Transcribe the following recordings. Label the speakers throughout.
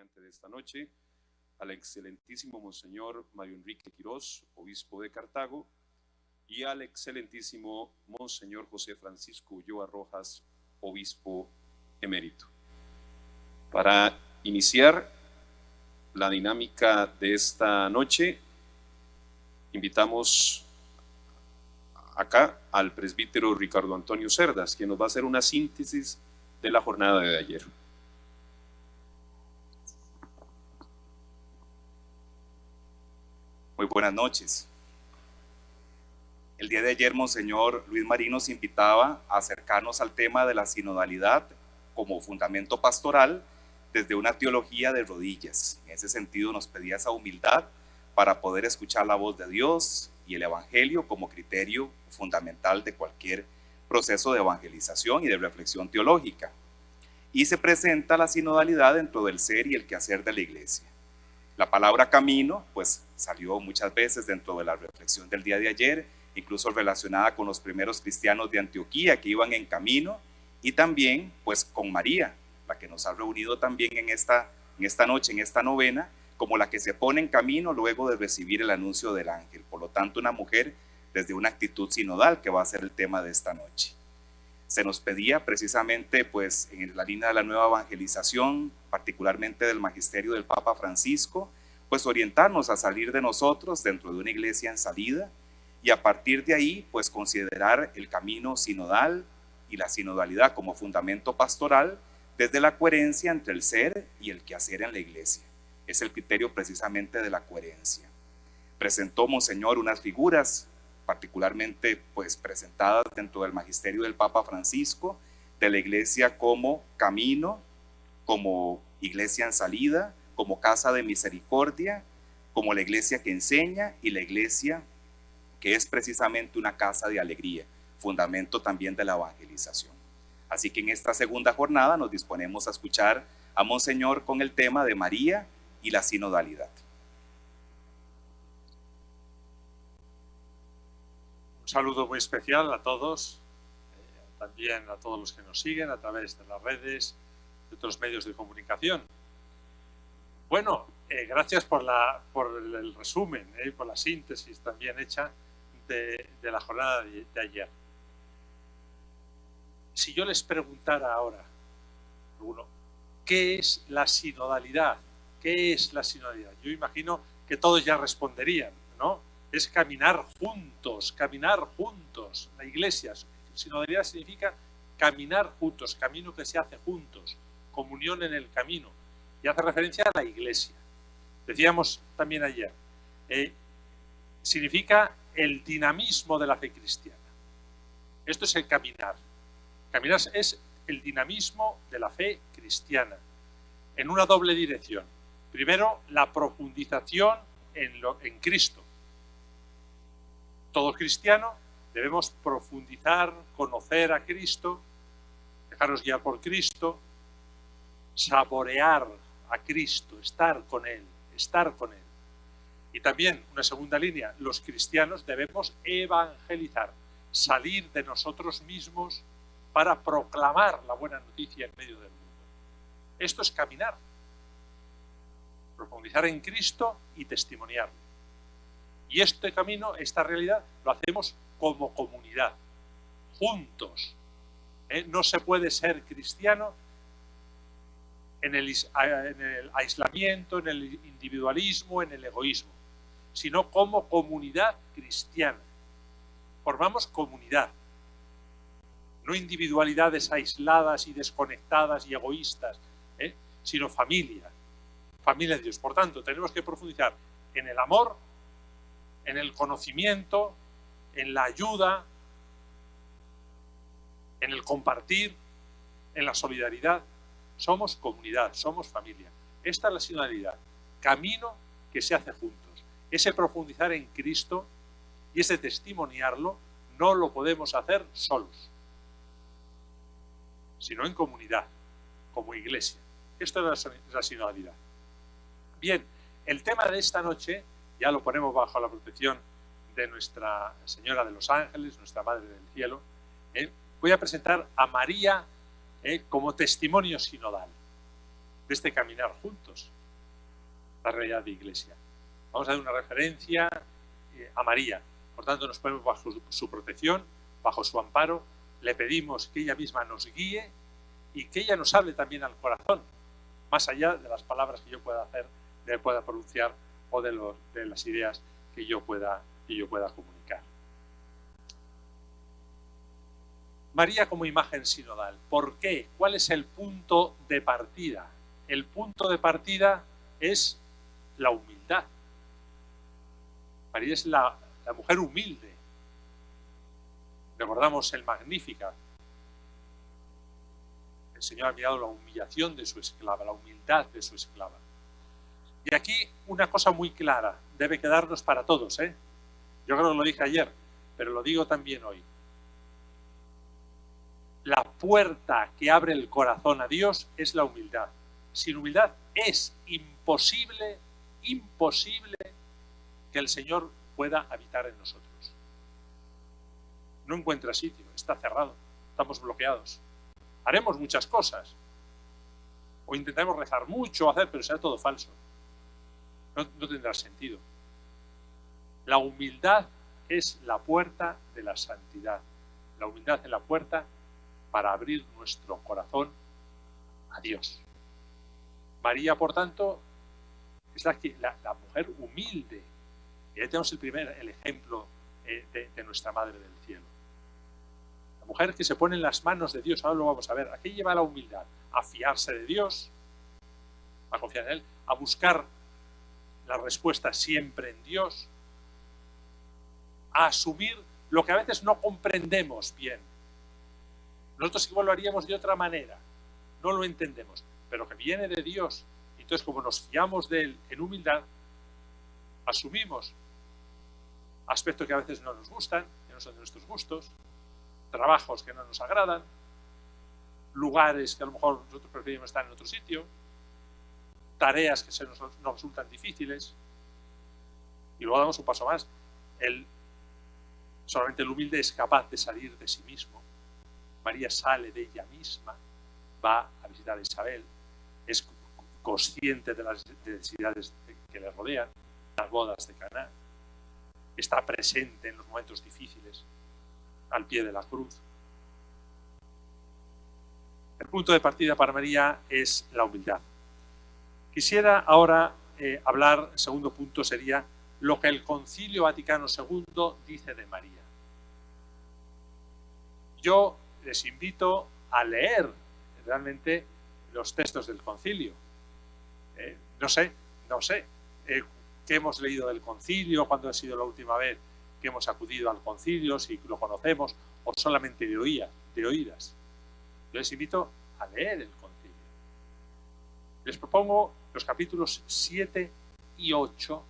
Speaker 1: estudiante de esta noche, al excelentísimo Monseñor Mario Enrique Quirós, obispo de Cartago, y al excelentísimo Monseñor José Francisco Ulloa Rojas, obispo emérito. Para iniciar la dinámica de esta noche, invitamos acá al presbítero Ricardo Antonio Cerdas, quien nos va a hacer una síntesis de la jornada de ayer.
Speaker 2: Muy buenas noches. El día de ayer, Monseñor Luis Marín nos invitaba a acercarnos al tema de la sinodalidad como fundamento pastoral desde una teología de rodillas. En ese sentido nos pedía esa humildad para poder escuchar la voz de Dios y el Evangelio como criterio fundamental de cualquier proceso de evangelización y de reflexión teológica. Y se presenta la sinodalidad dentro del ser y el quehacer de la Iglesia. La palabra camino, pues salió muchas veces dentro de la reflexión del día de ayer, incluso relacionada con los primeros cristianos de Antioquía que iban en camino, y también pues con María, la que nos ha reunido también en esta noche, en esta novena, como la que se pone en camino luego de recibir el anuncio del ángel. Por lo tanto, una mujer desde una actitud sinodal, que va a ser el tema de esta noche. Se nos pedía precisamente pues en la línea de la nueva evangelización, particularmente del magisterio del Papa Francisco, pues orientarnos a salir de nosotros dentro de una iglesia en salida y a partir de ahí pues considerar el camino sinodal y la sinodalidad como fundamento pastoral desde la coherencia entre el ser y el quehacer en la iglesia. Es el criterio precisamente de la coherencia. Presentó Monseñor unas figuras particularmente pues presentadas dentro del magisterio del Papa Francisco, de la iglesia como camino, como iglesia en salida, como casa de misericordia, como la iglesia que enseña y la iglesia que es precisamente una casa de alegría, fundamento también de la evangelización. Así que en esta segunda jornada nos disponemos a escuchar a Monseñor con el tema de María y la sinodalidad.
Speaker 3: Un saludo muy especial a todos, también a todos los que nos siguen a través de las redes, de otros medios de comunicación. Bueno, gracias por el resumen, por la síntesis también hecha de la jornada de ayer. Si yo les preguntara ahora, ¿qué es la sinodalidad? ¿Qué es la sinodalidad? Yo imagino que todos ya responderían, ¿no? Es caminar juntos, la iglesia. Sinodalidad significa caminar juntos, camino que se hace juntos, comunión en el camino, y hace referencia a la iglesia. Decíamos también ayer, significa el dinamismo de la fe cristiana. Esto es el caminar. Caminar es el dinamismo de la fe cristiana, en una doble dirección. Primero, la profundización en Cristo. Todo cristiano debemos profundizar, conocer a Cristo, dejarnos guiar por Cristo, saborear a Cristo, estar con Él. Y también, una segunda línea, los cristianos debemos evangelizar, salir de nosotros mismos para proclamar la buena noticia en medio del mundo. Esto es caminar, profundizar en Cristo y testimoniarlo. Y este camino, esta realidad, lo hacemos como comunidad, juntos. No se puede ser cristiano en el aislamiento, en el individualismo, en el egoísmo, sino como comunidad cristiana. Formamos comunidad, no individualidades aisladas y desconectadas y egoístas, sino familia de Dios. Por tanto, tenemos que profundizar en el amor, en el conocimiento, en la ayuda, en el compartir, en la solidaridad. Somos comunidad, somos familia. Esta es la sinodalidad, camino que se hace juntos. Ese profundizar en Cristo y ese testimoniarlo no lo podemos hacer solos, sino en comunidad, como iglesia. Esto es la sinodalidad. Bien, el tema de esta noche ya lo ponemos bajo la protección de Nuestra Señora de los Ángeles, nuestra Madre del Cielo. Voy a presentar a María como testimonio sinodal. de este caminar juntos, la realidad de Iglesia. Vamos a dar una referencia a María. Por tanto, nos ponemos bajo su protección, bajo su amparo. Le pedimos que ella misma nos guíe y que ella nos hable también al corazón, más allá de las palabras que yo pueda hacer, que pueda pronunciar o de las ideas que yo pueda comunicar. María como imagen sinodal. ¿Por qué? ¿Cuál es el punto de partida? El punto de partida es la humildad. María es la mujer humilde. Recordamos el Magníficat. El Señor ha mirado la humillación de su esclava, la humildad de su esclava. Y aquí una cosa muy clara, debe quedarnos para todos, ¿eh? Yo creo que lo dije ayer, pero lo digo también hoy. La puerta que abre el corazón a Dios es la humildad. Sin humildad es imposible que el Señor pueda habitar en nosotros. No encuentra sitio, está cerrado, estamos bloqueados. Haremos muchas cosas, o intentaremos rezar mucho, pero será todo falso. No tendrá sentido. La humildad es la puerta de la santidad. La humildad es la puerta para abrir nuestro corazón a Dios. María, por tanto, es la mujer humilde. Y ahí tenemos el ejemplo de nuestra Madre del Cielo. La mujer que se pone en las manos de Dios. Ahora lo vamos a ver. ¿A qué lleva la humildad? A fiarse de Dios, a confiar en Él, a buscar la respuesta siempre en Dios, a asumir lo que a veces no comprendemos bien. Nosotros igual lo haríamos de otra manera, no lo entendemos, pero que viene de Dios. Entonces, como nos fiamos de Él en humildad, asumimos aspectos que a veces no nos gustan, que no son de nuestros gustos, trabajos que no nos agradan, lugares que a lo mejor nosotros preferimos estar en otro sitio, tareas que nos resultan difíciles, y luego damos un paso más. Solamente el humilde es capaz de salir de sí mismo. María sale de ella misma, va a visitar a Isabel, es consciente de las necesidades que le rodean, las bodas de Caná, está presente en los momentos difíciles, al pie de la cruz. El punto de partida para María es la humildad. Quisiera ahora hablar, el segundo punto sería lo que el Concilio Vaticano II dice de María. Yo les invito a leer realmente los textos del concilio. No sé qué hemos leído del concilio, cuándo ha sido la última vez que hemos acudido al concilio, si lo conocemos o solamente de oídas. Yo les invito a leer el concilio. Les propongo los capítulos 7 y 8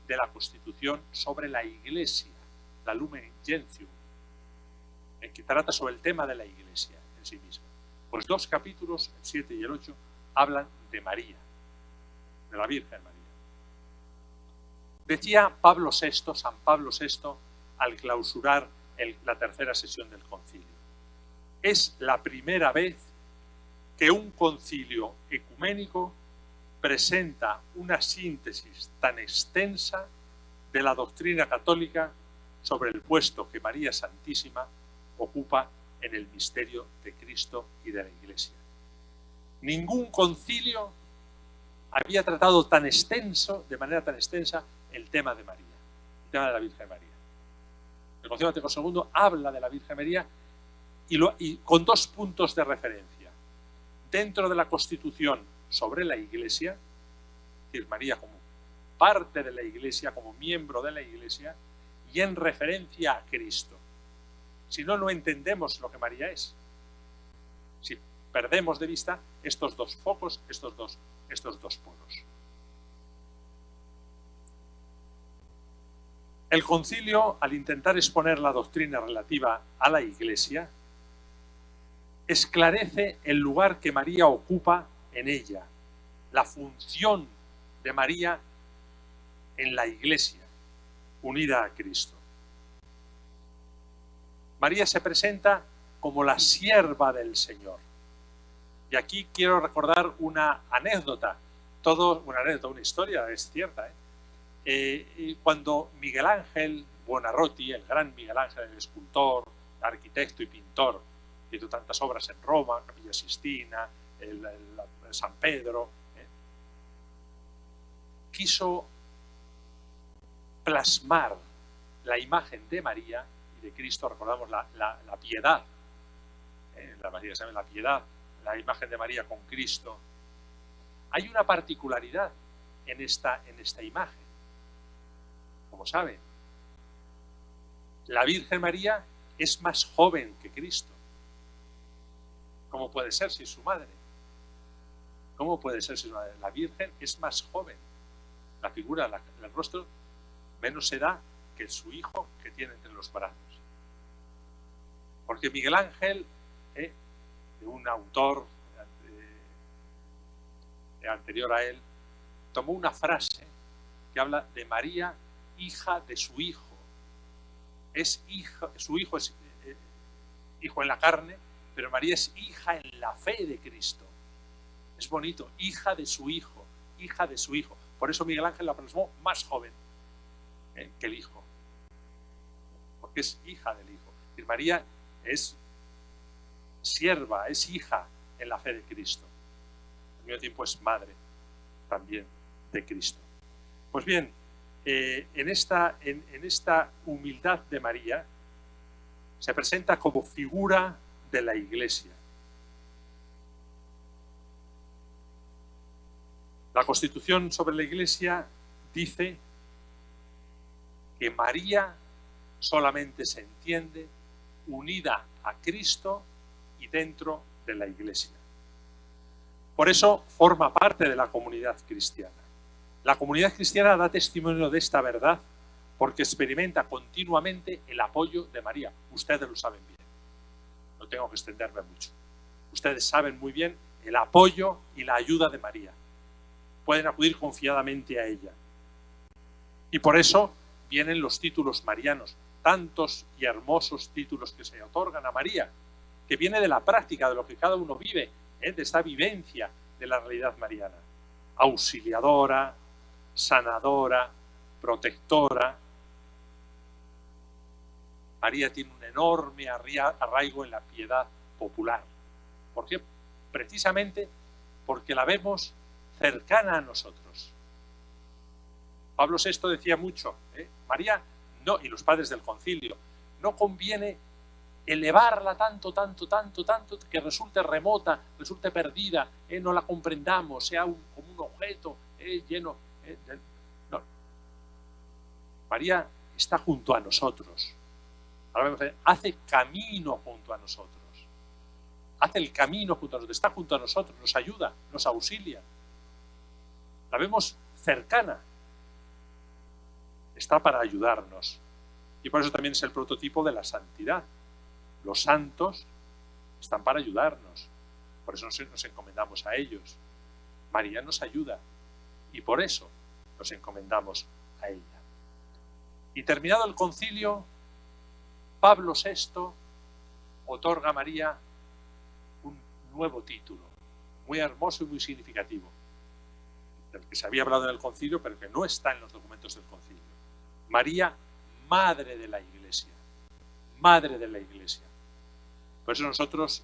Speaker 3: de la Constitución sobre la Iglesia, la Lumen Gentium, que trata sobre el tema de la Iglesia en sí misma. Pues dos capítulos, el 7 y el 8, hablan de María, de la Virgen María. Decía San Pablo VI, al clausurar la tercera sesión del concilio: es la primera vez que un concilio ecuménico presenta una síntesis tan extensa de la doctrina católica sobre el puesto que María Santísima ocupa en el misterio de Cristo y de la Iglesia. Ningún concilio había tratado de manera tan extensa el tema de María, el tema de la Virgen María. El Concilio Vaticano II habla de la Virgen María y con dos puntos de referencia. Dentro de la Constitución sobre la Iglesia, es decir, María como parte de la Iglesia, como miembro de la Iglesia, y en referencia a Cristo. Si no, no entendemos lo que María es. Si perdemos de vista estos dos focos, estos dos polos. El concilio, al intentar exponer la doctrina relativa a la Iglesia, esclarece el lugar que María ocupa en ella, la función de María en la Iglesia, unida a Cristo. María se presenta como la sierva del Señor. Y aquí quiero recordar una anécdota, una historia, es cierta. Cuando Miguel Ángel Buonarroti, el gran Miguel Ángel, el escultor, arquitecto y pintor, que hizo tantas obras en Roma, Capilla Sistina, el San Pedro, quiso plasmar la imagen de María y de Cristo. Recordamos la piedad, la piedad, la imagen de María con Cristo. Hay una particularidad en esta imagen. Como saben, la Virgen María es más joven que Cristo. ¿Cómo puede ser si es su madre? ¿Cómo puede ser si es su madre? La Virgen es más joven. La figura, el rostro, menos edad que su hijo que tiene entre los brazos. Porque Miguel Ángel, de un autor anterior a él, tomó una frase que habla de María, hija de su hijo. Su hijo es hijo en la carne, pero María es hija en la fe de Cristo. Es bonito, hija de su hijo, hija de su hijo. Por eso Miguel Ángel la plasmó más joven que el hijo, porque es hija del hijo. Y María es sierva, es hija en la fe de Cristo. Al mismo tiempo es madre también de Cristo. Pues bien, en esta humildad de María se presenta como figura de la Iglesia. La Constitución sobre la Iglesia dice que María solamente se entiende unida a Cristo y dentro de la Iglesia. Por eso forma parte de la comunidad cristiana. La comunidad cristiana da testimonio de esta verdad porque experimenta continuamente el apoyo de María. Ustedes lo saben bien. No tengo que extenderme mucho. Ustedes saben muy bien el apoyo y la ayuda de María. Pueden acudir confiadamente a ella. Y por eso vienen los títulos marianos, tantos y hermosos títulos que se otorgan a María, que viene de la práctica, de lo que cada uno vive, de esta vivencia de la realidad mariana. Auxiliadora, sanadora, protectora. María tiene un enorme arraigo en la piedad popular. ¿Por qué? Precisamente porque la vemos cercana a nosotros. Pablo VI decía mucho, María, no, y los padres del concilio, no conviene elevarla tanto, que resulte remota, resulte perdida, no la comprendamos, sea como un objeto lleno. No. María está junto a nosotros. Ahora hace camino junto a nosotros. Hace el camino junto a nosotros, está junto a nosotros, nos ayuda, nos auxilia. La vemos cercana. Está para ayudarnos. Y por eso también es el prototipo de la santidad. Los santos están para ayudarnos. Por eso nos encomendamos a ellos. María nos ayuda. Y por eso nos encomendamos a ella. Y terminado el concilio, Pablo VI otorga a María un nuevo título, muy hermoso y muy significativo, del que se había hablado en el concilio, pero que no está en los documentos del concilio. María, Madre de la Iglesia. Madre de la Iglesia. Por eso nosotros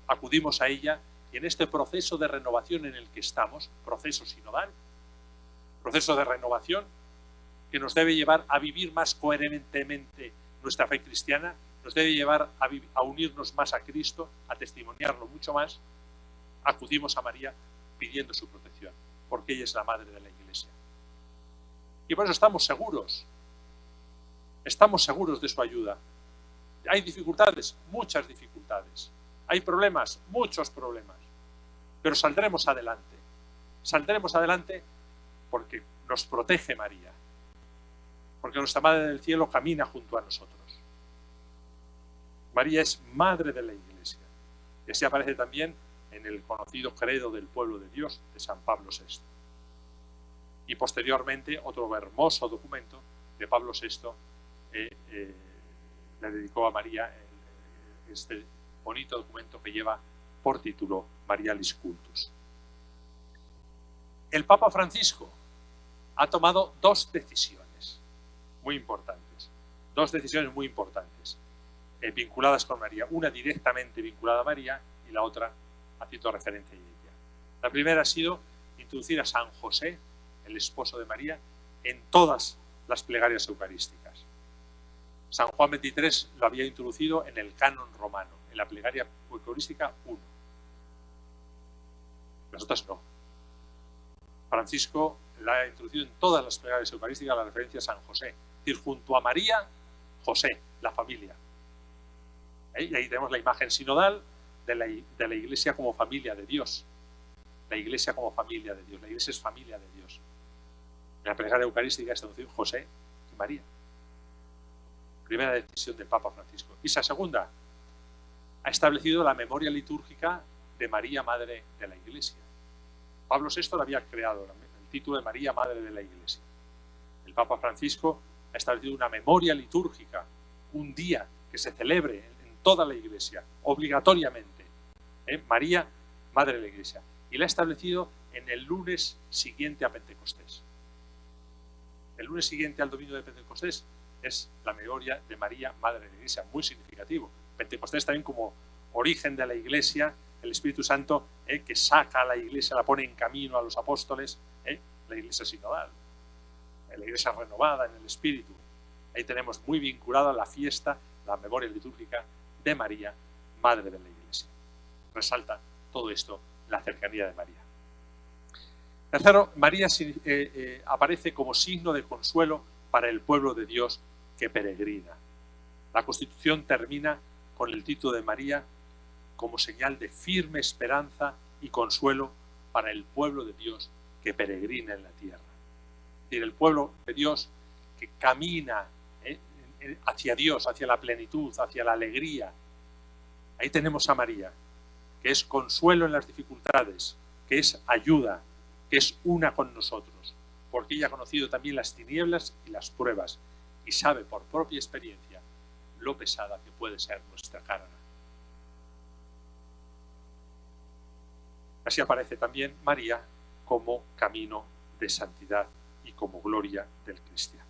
Speaker 3: acudimos a ella y en este proceso de renovación en el que estamos, proceso sinodal, proceso de renovación que nos debe llevar a vivir más coherentemente nuestra fe cristiana, nos debe llevar a unirnos más a Cristo, a testimoniarlo mucho más, acudimos a María pidiendo su protección, porque ella es la Madre de la Iglesia. Y por eso estamos seguros de su ayuda. Hay dificultades, muchas dificultades. Hay problemas, muchos problemas. Pero saldremos adelante. Saldremos adelante porque nos protege María. Porque nuestra Madre del Cielo camina junto a nosotros. María es Madre de la Iglesia. Y así aparece también en el conocido credo del pueblo de Dios de San Pablo VI. Y posteriormente otro hermoso documento de Pablo VI le dedicó a María este bonito documento que lleva por título Marialis Cultus. El Papa Francisco ha tomado dos decisiones muy importantes, vinculadas con María, una directamente vinculada a María y la otra haciendo referencia a ella. La primera ha sido introducir a San José, el esposo de María, en todas las plegarias eucarísticas. San Juan XXIII lo había introducido en el canon romano, en la plegaria eucarística 1. Las otras no. Francisco la ha introducido en todas las plegarias eucarísticas la referencia a San José. Es decir, junto a María, José, la familia. Y ahí tenemos la imagen sinodal de la Iglesia como familia de Dios. La Iglesia como familia de Dios. La Iglesia es familia de Dios. En la plegaria eucarística está introducido José y María. Primera decisión del Papa Francisco. Y esa segunda, ha establecido la memoria litúrgica de María, Madre de la Iglesia. Pablo VI lo había creado, el título de María, Madre de la Iglesia. El Papa Francisco ha establecido una memoria litúrgica, un día que se celebre en toda la Iglesia, obligatoriamente. María, Madre de la Iglesia. Y la ha establecido en el lunes siguiente a Pentecostés. El lunes siguiente al domingo de Pentecostés es la memoria de María, Madre de la Iglesia, muy significativo. Pentecostés también como origen de la Iglesia, el Espíritu Santo que saca a la Iglesia, la pone en camino a los apóstoles, la Iglesia sinodal, la Iglesia renovada en el Espíritu. Ahí tenemos muy vinculada la fiesta, la memoria litúrgica de María, Madre de la Iglesia. Resalta todo esto la cercanía de María. Tercero, María aparece como signo de consuelo para el pueblo de Dios que peregrina. La Constitución termina con el título de María como señal de firme esperanza y consuelo para el pueblo de Dios que peregrina en la tierra. Es decir, el pueblo de Dios que camina hacia Dios, hacia la plenitud, hacia la alegría. Ahí tenemos a María, que es consuelo en las dificultades, que es ayuda, que es una con nosotros, porque ella ha conocido también las tinieblas y las pruebas y sabe por propia experiencia lo pesada que puede ser nuestra carga. Así aparece también María como camino de santidad y como gloria del cristiano.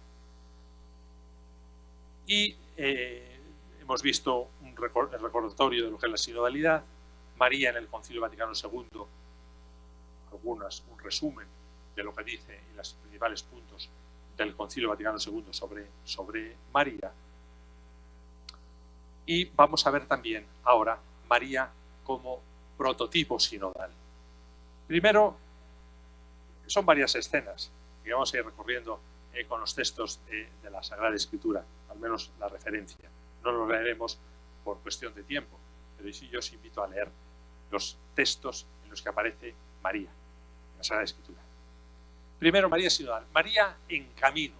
Speaker 3: Y hemos visto el recordatorio de lo que es la sinodalidad, María en el Concilio Vaticano II, un resumen de lo que dice y los principales puntos del Concilio Vaticano II sobre María. Y vamos a ver también ahora María como prototipo sinodal. Primero, son varias escenas que vamos a ir recorriendo con los textos de la Sagrada Escritura, al menos la referencia. No lo leeremos por cuestión de tiempo, pero sí yo os invito a leer los textos en los que aparece María en la Sagrada Escritura. Primero, María sinodal. María en camino.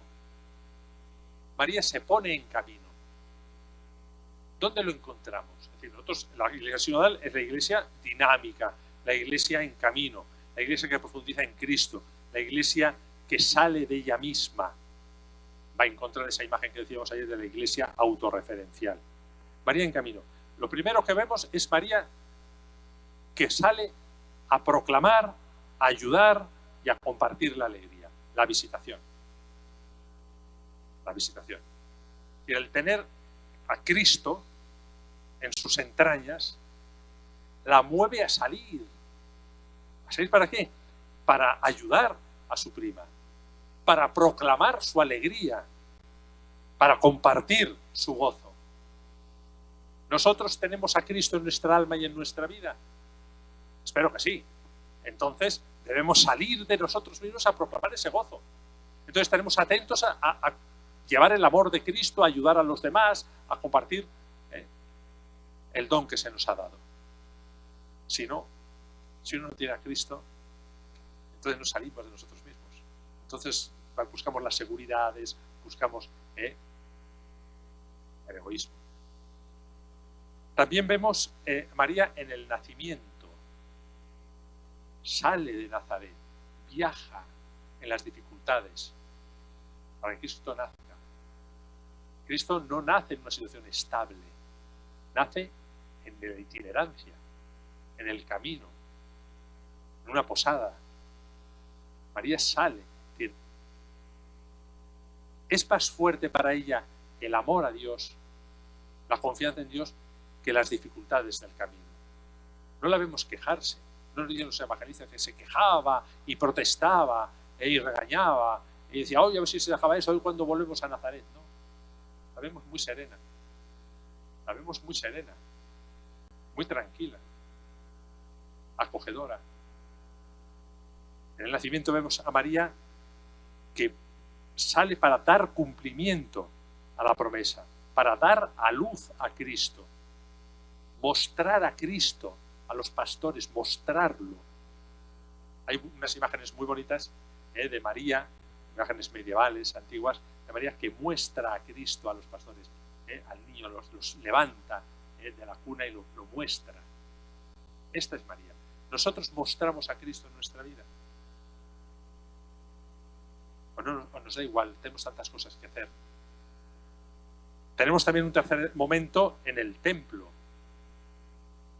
Speaker 3: María se pone en camino. ¿Dónde lo encontramos? Es decir, nosotros, la Iglesia sinodal es la Iglesia dinámica, la Iglesia en camino, la Iglesia que profundiza en Cristo, la Iglesia que sale de ella misma. Va en contra de esa imagen que decíamos ayer de la Iglesia autorreferencial. María en camino. Lo primero que vemos es María que sale a proclamar, a ayudar y a compartir la alegría, la visitación. La visitación. Y el tener a Cristo en sus entrañas la mueve a salir. ¿A salir para qué? Para ayudar a su prima, para proclamar su alegría, para compartir su gozo. ¿Nosotros tenemos a Cristo en nuestra alma y en nuestra vida? Espero que sí. Entonces debemos salir de nosotros mismos a proclamar ese gozo. Entonces estaremos atentos a llevar el amor de Cristo, a ayudar a los demás, a compartir el don que se nos ha dado. Si uno no tiene a Cristo, entonces nos salimos de nosotros mismos. Entonces buscamos las seguridades, buscamos el egoísmo. También vemos María en el nacimiento. Sale de Nazaret, viaja en las dificultades para que Cristo nazca. Cristo no nace en una situación estable, nace en la itinerancia, en el camino, en una posada. María sale. Es decir, es más fuerte para ella el amor a Dios, la confianza en Dios, que las dificultades del camino. No la vemos quejarse. No nos dicen los evangelistas que se quejaba y protestaba y regañaba y decía, oye, a ver si se dejaba eso hoy cuando volvemos a Nazaret. No, la vemos muy serena. La vemos muy serena, muy tranquila, acogedora. En el nacimiento vemos a María que sale para dar cumplimiento a la promesa, para dar a luz a Cristo, mostrar a Cristo a los pastores, mostrarlo. Hay unas imágenes muy bonitas de María, imágenes medievales, antiguas, de María que muestra a Cristo a los pastores. Al niño los levanta de la cuna y lo muestra. Esta es María. Nosotros mostramos a Cristo en nuestra vida. O nos da igual, tenemos tantas cosas que hacer. Tenemos también un tercer momento en el templo.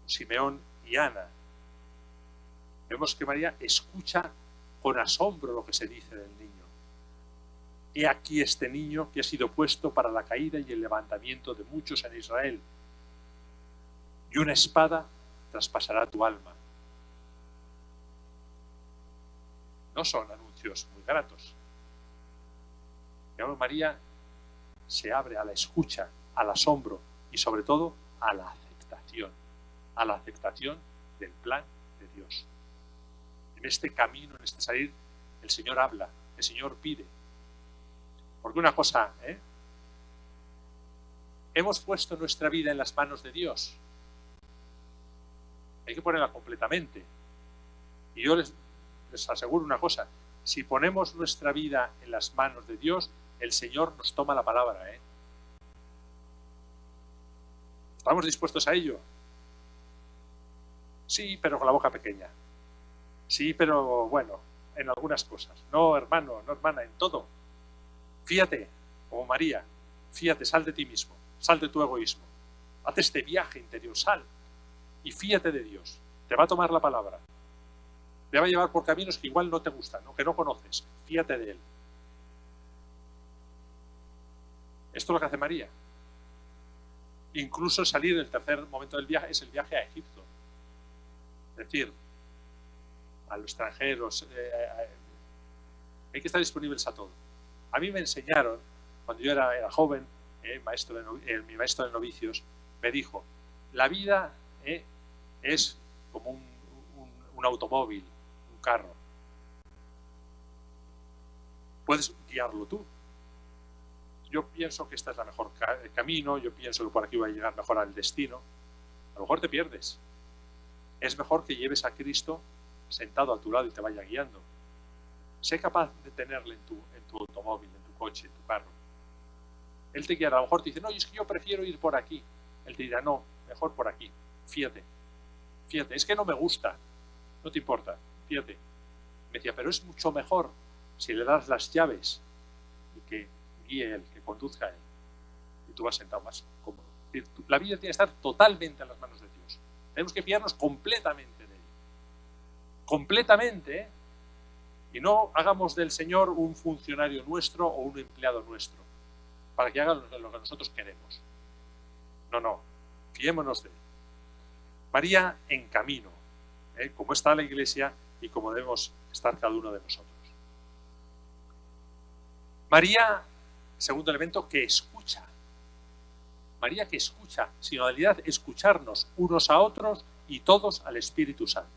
Speaker 3: Simeón y Ana. Vemos que María escucha con asombro lo que se dice del niño. He aquí este niño que ha sido puesto para la caída y el levantamiento de muchos en Israel. Y una espada traspasará tu alma. No son anuncios muy gratos. Pero María se abre a la escucha, al asombro y sobre todo a la aceptación del plan de Dios. En este camino, en este salir, el Señor habla, el Señor pide. Porque una cosa, hemos puesto nuestra vida en las manos de Dios. Hay que ponerla completamente. Y yo les aseguro una cosa, si ponemos nuestra vida en las manos de Dios, el Señor nos toma la palabra. ¿Estamos dispuestos a ello? Sí, pero con la boca pequeña. Sí, pero bueno, en algunas cosas. No, hermano, no, hermana, en todo. Fíate, como María, fíate, sal de ti mismo, sal de tu egoísmo. Haz este viaje interior, sal y fíate de Dios. Te va a tomar la palabra. Te va a llevar por caminos que igual no te gustan, ¿no? Que no conoces. Fíate de Él. Esto es lo que hace María. Incluso salir del tercer momento del viaje es el viaje a Egipto. Es decir, a los extranjeros, hay que estar disponibles a todo. A mí me enseñaron, cuando yo era joven, mi maestro de novicios, me dijo, la vida es como un automóvil, un carro. Puedes guiarlo tú. Yo pienso que este es el mejor camino, yo pienso que por aquí voy a llegar mejor al destino. A lo mejor te pierdes. Es mejor que lleves a Cristo sentado a tu lado y te vaya guiando. Sé capaz de tenerle en tu automóvil, en tu coche, en tu carro. Él te guiará. A lo mejor te dice, no, es que yo prefiero ir por aquí. Él te dirá, no, mejor por aquí. Fíjate, es que no me gusta. No te importa, fíjate. Me decía, pero es mucho mejor si le das las llaves y que guíe él, que conduzca él. Y tú vas sentado más cómodo. La vida tiene que estar totalmente en las manos de Dios. Tenemos que fiarnos completamente de él. Completamente, Y no hagamos del Señor un funcionario nuestro o un empleado nuestro, para que haga lo que nosotros queremos. No, fiémonos de Él. María en camino, como está la Iglesia y como debemos estar cada uno de nosotros. María, segundo elemento, que escucha. María que escucha, sinodalidad, escucharnos unos a otros y todos al Espíritu Santo.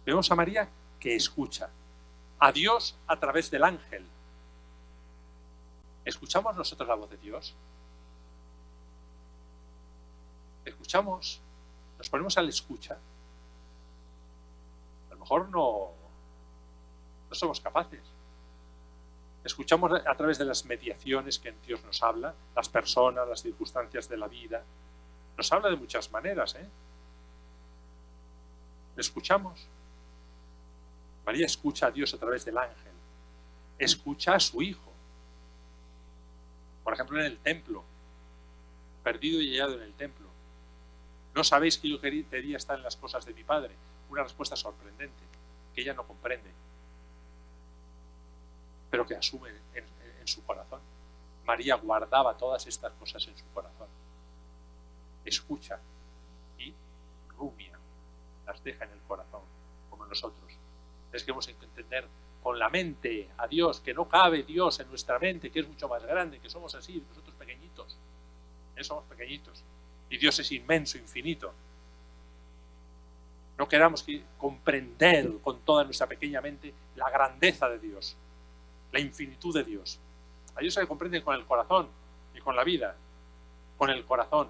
Speaker 3: Vemos a María que escucha. A Dios a través del ángel. ¿Escuchamos nosotros la voz de Dios? ¿Escuchamos? ¿Nos ponemos a la escucha? A lo mejor no somos capaces. Escuchamos a través de las mediaciones que Dios nos habla, las personas, las circunstancias de la vida. Nos habla de muchas maneras, ¿Escuchamos? María escucha a Dios a través del ángel. Escucha a su Hijo. Por ejemplo, en el templo. Perdido y hallado en el templo. ¿No sabéis que yo quería estar en las cosas de mi Padre? Una respuesta sorprendente. que ella no comprende, pero que asume en su corazón. María guardaba todas estas cosas en su corazón. Escucha y rumia, las deja en el corazón, como nosotros. Es que hemos que entender con la mente a Dios, que no cabe Dios en nuestra mente, que es mucho más grande, que somos así, nosotros pequeñitos. Somos pequeñitos. Y Dios es inmenso, infinito. No queramos comprender con toda nuestra pequeña mente la grandeza de Dios, la infinitud de Dios. A Dios se le comprende con el corazón y con la vida, con el corazón.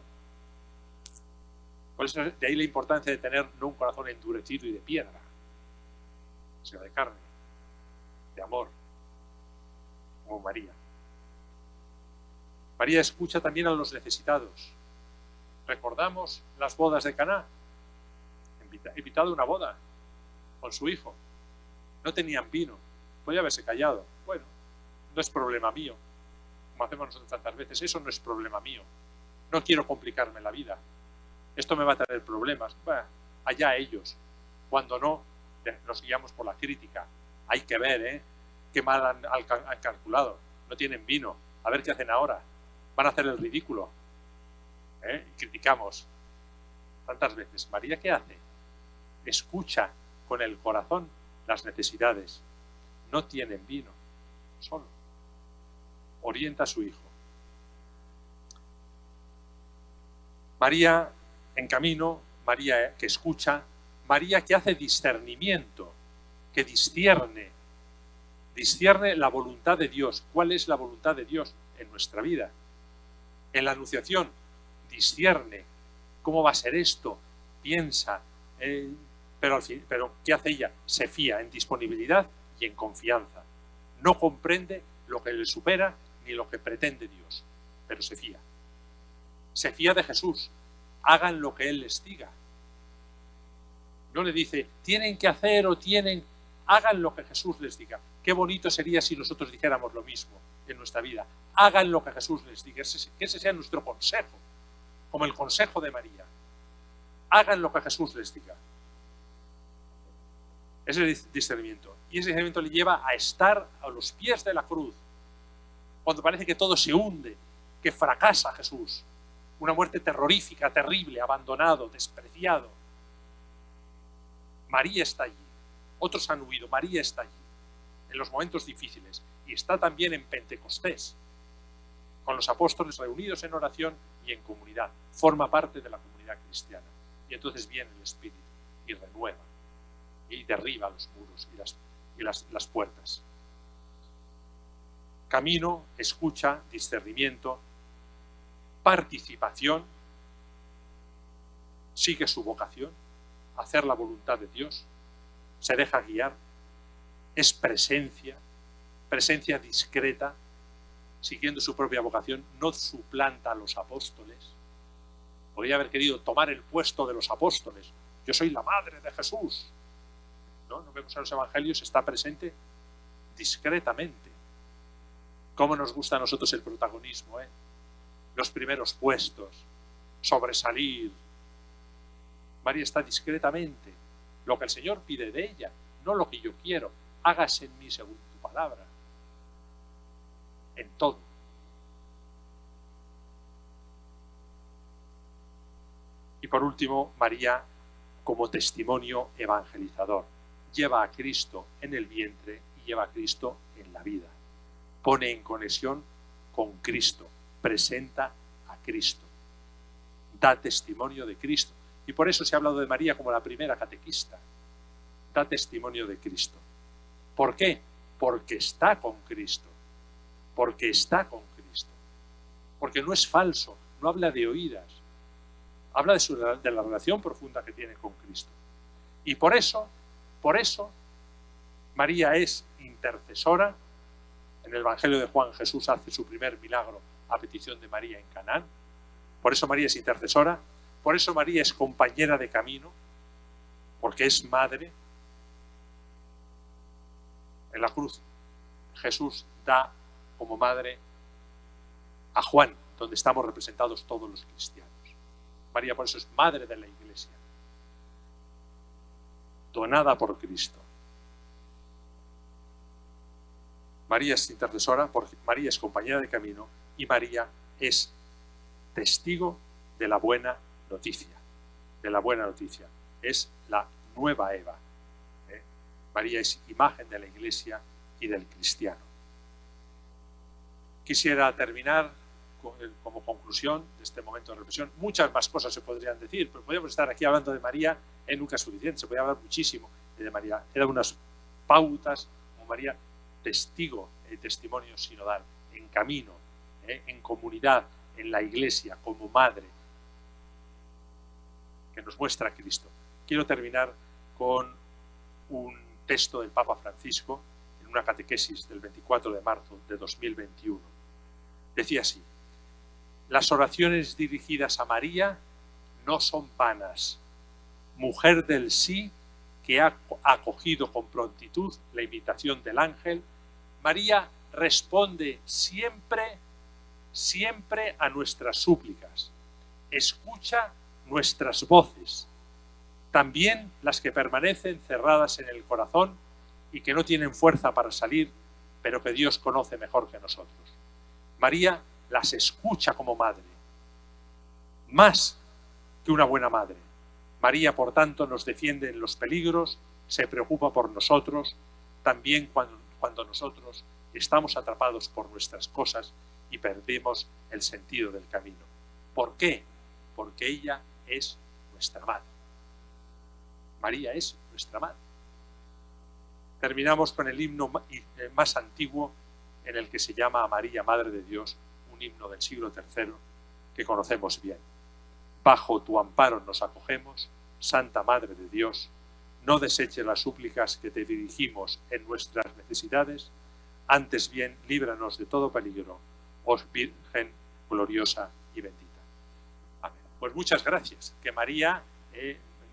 Speaker 3: Por eso de ahí la importancia de tener no un corazón endurecido y de piedra, sino de carne, de amor, como María. María escucha también a los necesitados. Recordamos las bodas de Caná. Invitado a una boda con su hijo. No tenían vino. Podía haberse callado. Bueno, no es problema mío. Como hacemos nosotros tantas veces, eso no es problema mío. No quiero complicarme la vida. Esto me va a traer problemas. Bueno, allá ellos. Cuando no, nos guiamos por la crítica. Hay que ver, qué mal han calculado. No tienen vino. A ver qué hacen ahora. Van a hacer el ridículo. Y criticamos. Tantas veces. María, ¿qué hace? Escucha con el corazón las necesidades. No tienen vino. Solo. Orienta a su hijo. María en camino, María que escucha, María que hace discernimiento, que discierne la voluntad de Dios. ¿Cuál es la voluntad de Dios en nuestra vida? En la Anunciación, discierne cómo va a ser esto, piensa, pero ¿qué hace ella? Se fía en disponibilidad y en confianza. No comprende lo que le supera ni lo que pretende Dios, pero se fía. Se fía de Jesús. Hagan lo que Él les diga. No le dice, tienen que hacer hagan lo que Jesús les diga. Qué bonito sería si nosotros dijéramos lo mismo en nuestra vida. Hagan lo que Jesús les diga. Que ese sea nuestro consejo, como el consejo de María. Hagan lo que Jesús les diga. Ese es el discernimiento. Y ese discernimiento le lleva a estar a los pies de la cruz, cuando parece que todo se hunde, que fracasa Jesús. Una muerte terrorífica, terrible, abandonado, despreciado. María está allí. Otros han huido. María está allí, en los momentos difíciles. Y está también en Pentecostés, con los apóstoles reunidos en oración y en comunidad. Forma parte de la comunidad cristiana. Y entonces viene el Espíritu y renueva y derriba los muros y las puertas. Camino, escucha, discernimiento, participación, sigue su vocación, hacer la voluntad de Dios, se deja guiar, es presencia discreta, siguiendo su propia vocación, no suplanta a los apóstoles. Podría haber querido tomar el puesto de los apóstoles. Yo soy la madre de Jesús. No vemos en los evangelios, está presente discretamente. Cómo nos gusta a nosotros el protagonismo, los primeros puestos, sobresalir. María está discretamente. Lo que el Señor pide de ella, no lo que yo quiero. Hágase en mí según tu palabra. En todo. Y por último, María como testimonio evangelizador. Lleva a Cristo en el vientre y lleva a Cristo en la vida. Pone en conexión con Cristo. Presenta a Cristo. Da testimonio de Cristo. Y por eso se ha hablado de María como la primera catequista. Da testimonio de Cristo. ¿Por qué? Porque está con Cristo. Porque está con Cristo. Porque no es falso, no habla de oídas. Habla de la relación profunda que tiene con Cristo. Y por eso, María es intercesora. En el Evangelio de Juan, Jesús hace su primer milagro a petición de María en Canaán. Por eso María es intercesora. Por eso María es compañera de camino, porque es madre. En la cruz Jesús da como madre a Juan, donde estamos representados todos los cristianos. María por eso es madre de la Iglesia, donada por Cristo. María es intercesora, porque María es compañera de camino y María es testigo de la buena noticia. De la buena noticia. Es la nueva Eva. María es imagen de la Iglesia y del cristiano. Quisiera terminar como conclusión de este momento de reflexión. Muchas más cosas se podrían decir, pero podríamos estar aquí hablando de María, nunca es suficiente, se podría hablar muchísimo de María. He dado unas pautas como María, testigo, testimonio sinodal, en camino, en comunidad, en la Iglesia, como madre, que nos muestra a Cristo. Quiero terminar con un texto del Papa Francisco en una catequesis del 24 de marzo de 2021. Decía así: las oraciones dirigidas a María no son vanas. Mujer del sí, que ha acogido con prontitud la invitación del ángel, María responde siempre, siempre a nuestras súplicas. Escucha nuestras voces, también las que permanecen cerradas en el corazón y que no tienen fuerza para salir, pero que Dios conoce mejor que nosotros. María las escucha como madre, más que una buena madre. María, por tanto, nos defiende en los peligros, se preocupa por nosotros, también cuando nosotros estamos atrapados por nuestras cosas y perdemos el sentido del camino. ¿Por qué? Porque ella es nuestra madre. María es nuestra madre. Terminamos con el himno más antiguo, en el que se llama a María, Madre de Dios, un himno del siglo III que conocemos bien. Bajo tu amparo nos acogemos, Santa Madre de Dios, no deseches las súplicas que te dirigimos en nuestras necesidades, antes bien líbranos de todo peligro, oh Virgen gloriosa y bendita. Amén. Pues muchas gracias. Que María,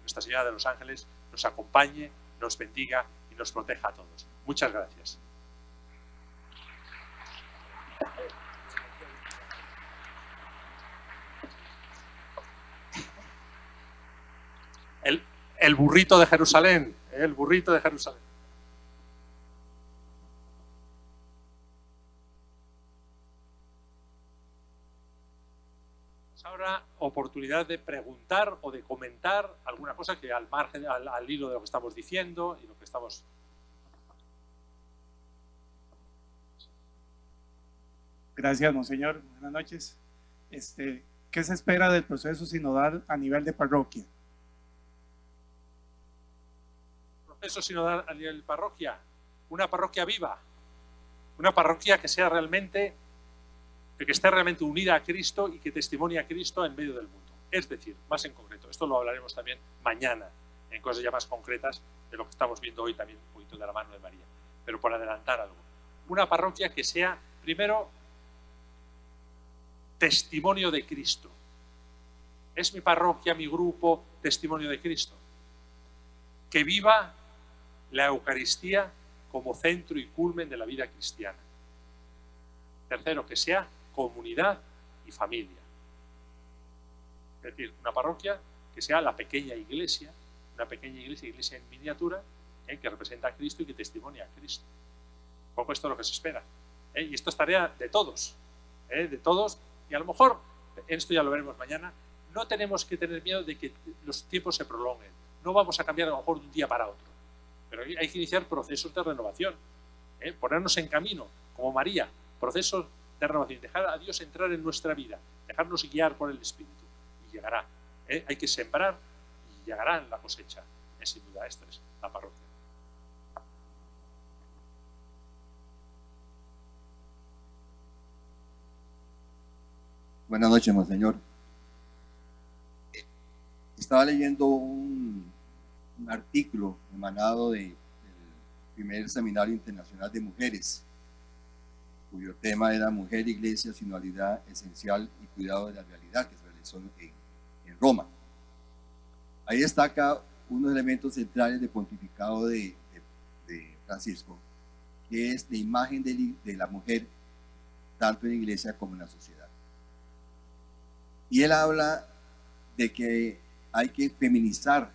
Speaker 3: Nuestra Señora de los Ángeles, nos acompañe, nos bendiga y nos proteja a todos. Muchas gracias. El burrito de Jerusalén, el burrito de Jerusalén. Ahora oportunidad de preguntar o de comentar alguna cosa que al margen, al hilo de lo que estamos diciendo y lo que estamos...
Speaker 4: Gracias, monseñor. Buenas noches. ¿Qué se espera del proceso sinodal a nivel de parroquia?
Speaker 3: Proceso sinodal a nivel de parroquia, una parroquia viva, una parroquia que sea realmente, que esté realmente unida a Cristo y que testimonie a Cristo en medio del mundo. Es decir, más en concreto, esto lo hablaremos también mañana, en cosas ya más concretas de lo que estamos viendo hoy también un poquito de la mano de María, pero por adelantar algo. Una parroquia que sea, primero, testimonio de Cristo. ¿Es mi parroquia, mi grupo, testimonio de Cristo? Que viva la Eucaristía como centro y culmen de la vida cristiana. Tercero, que sea comunidad y familia. Es decir, una parroquia que sea la pequeña iglesia, una pequeña iglesia en miniatura, que representa a Cristo y que testimonia a Cristo. Un poco esto es lo que se espera. Y esto es tarea de todos, y a lo mejor, esto ya lo veremos mañana, no tenemos que tener miedo de que los tiempos se prolonguen. No vamos a cambiar a lo mejor de un día para otro, pero hay que iniciar procesos de renovación, ponernos en camino, como María, procesos de renovación, dejar a Dios entrar en nuestra vida, dejarnos guiar por el Espíritu, y llegará. Hay que sembrar y llegará la cosecha. Sin duda, esta es la parroquia.
Speaker 5: Buenas noches, monseñor. Estaba leyendo un artículo emanado del primer Seminario Internacional de Mujeres, cuyo tema era Mujer, Iglesia, Sinodalidad Esencial y Cuidado de la Realidad, que se realizó en Roma. Ahí destaca unos elementos centrales del pontificado de Francisco, que es la imagen de la mujer, tanto en la Iglesia como en la sociedad. Y él habla de que hay que feminizar,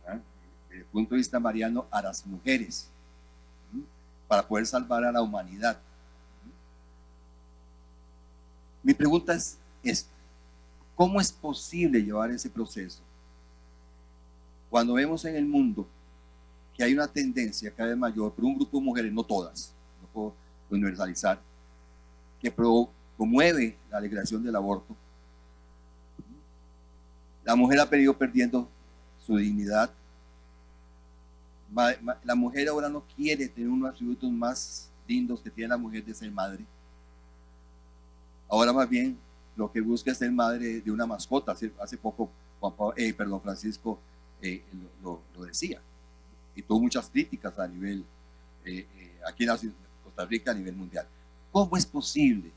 Speaker 5: ¿verdad?, desde el punto de vista mariano, a las mujeres. para poder salvar a la humanidad. Mi pregunta es esta: ¿cómo es posible llevar ese proceso cuando vemos en el mundo que hay una tendencia cada vez mayor por un grupo de mujeres, no todas, no puedo universalizar, que promueve la legalización del aborto? La mujer ha venido perdiendo su dignidad. La mujer ahora no quiere tener unos atributos más lindos que tiene la mujer de ser madre. Ahora más bien lo que busca es ser madre de una mascota. Hace poco Francisco lo decía, y tuvo muchas críticas a nivel aquí en Costa Rica, a nivel mundial. ¿Cómo es posible,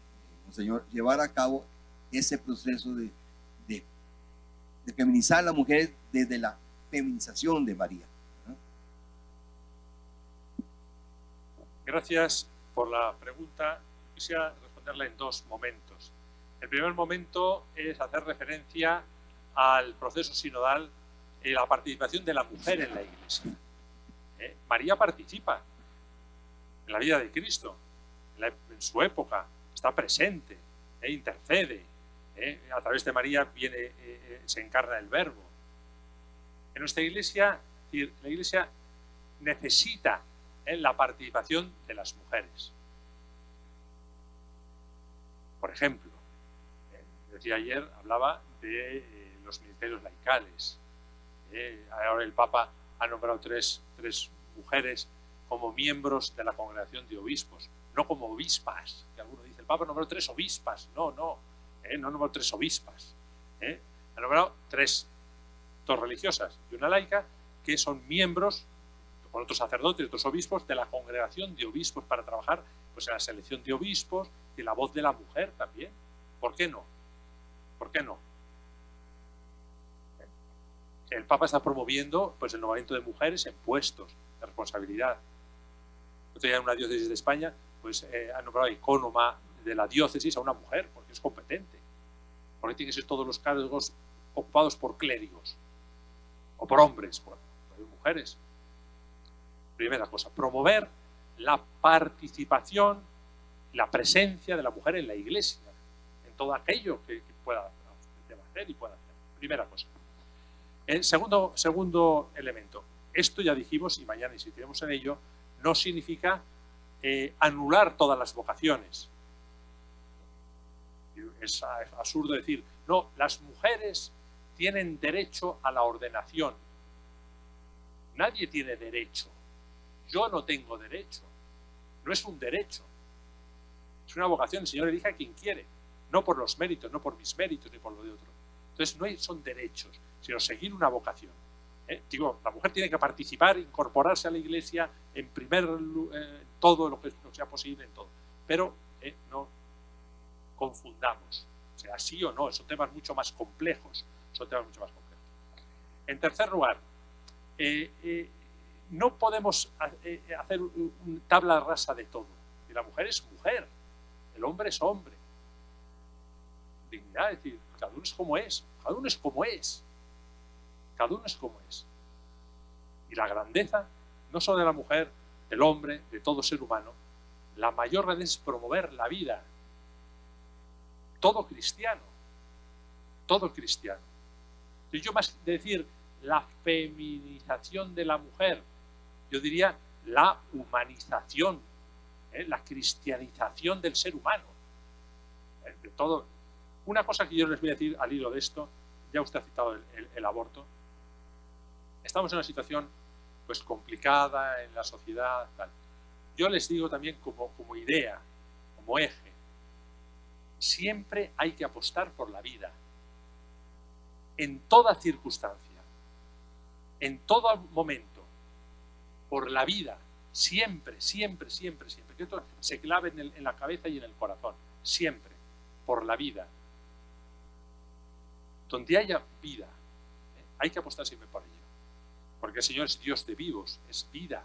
Speaker 5: Monseñor, llevar a cabo ese proceso de feminizar a la mujer desde la feminización de María?
Speaker 3: Gracias por la pregunta. Quisiera responderla en dos momentos. El primer momento es hacer referencia al proceso sinodal y la participación de la mujer en la Iglesia. María participa en la vida de Cristo, en su época, está presente, intercede. A través de María se encarna el Verbo. En nuestra Iglesia, la Iglesia necesita la participación de las mujeres. Por ejemplo, decía ayer, hablaba de los ministerios laicales. Ahora el Papa ha nombrado tres mujeres como miembros de la congregación de obispos, no como obispas, que alguno dice, el Papa nombró 3 obispas. No nombró 3 obispas. Ha nombrado 2 religiosas y una laica, que son miembros, con otros sacerdotes, otros obispos, de la congregación de obispos, para trabajar pues en la selección de obispos y la voz de la mujer también. ¿Por qué no? ¿Por qué no? El Papa está promoviendo pues el nombramiento de mujeres en puestos de responsabilidad. Otro día en una diócesis de España pues ha nombrado icónoma de la diócesis a una mujer, porque es competente. Porque tienen que ser todos los cargos ocupados por clérigos o por hombres, por mujeres. Primera cosa, promover la participación, la presencia de la mujer en la Iglesia, en todo aquello que pueda hacer y pueda hacer. Primera cosa. El segundo elemento, esto ya dijimos y mañana insistiremos en ello, no significa anular todas las vocaciones. Es absurdo decir, no, las mujeres tienen derecho a la ordenación. Nadie tiene derecho. Yo no tengo derecho. No es un derecho. Es una vocación. El Señor elige a quien quiere. No por los méritos, no por mis méritos, ni por lo de otro. Entonces no son derechos, sino seguir una vocación. Digo, la mujer tiene que participar, incorporarse a la Iglesia en todo lo que sea posible, en todo. Pero no confundamos. O sea, sí o no, son temas mucho más complejos. En tercer lugar, no podemos hacer una tabla rasa de todo. Y la mujer es mujer, el hombre es hombre. Dignidad, es decir, cada uno es como es, cada uno es como es. Cada uno es como es. Y la grandeza, no solo de la mujer, del hombre, de todo ser humano, la mayor grandeza es promover la vida. Todo cristiano. Todo cristiano. Y yo, más de decir la feminización de la mujer, yo diría la humanización, la cristianización del ser humano. De todo. Una cosa que yo les voy a decir al hilo de esto, ya usted ha citado el aborto. Estamos en una situación pues complicada en la sociedad, tal. Yo les digo también como idea, como eje, siempre hay que apostar por la vida, en toda circunstancia, en todo momento, por la vida, siempre, siempre, siempre, siempre. Que esto se clave en la cabeza y en el corazón, siempre, por la vida. Donde haya vida, hay que apostar siempre por ello. Porque el Señor es Dios de vivos, es vida.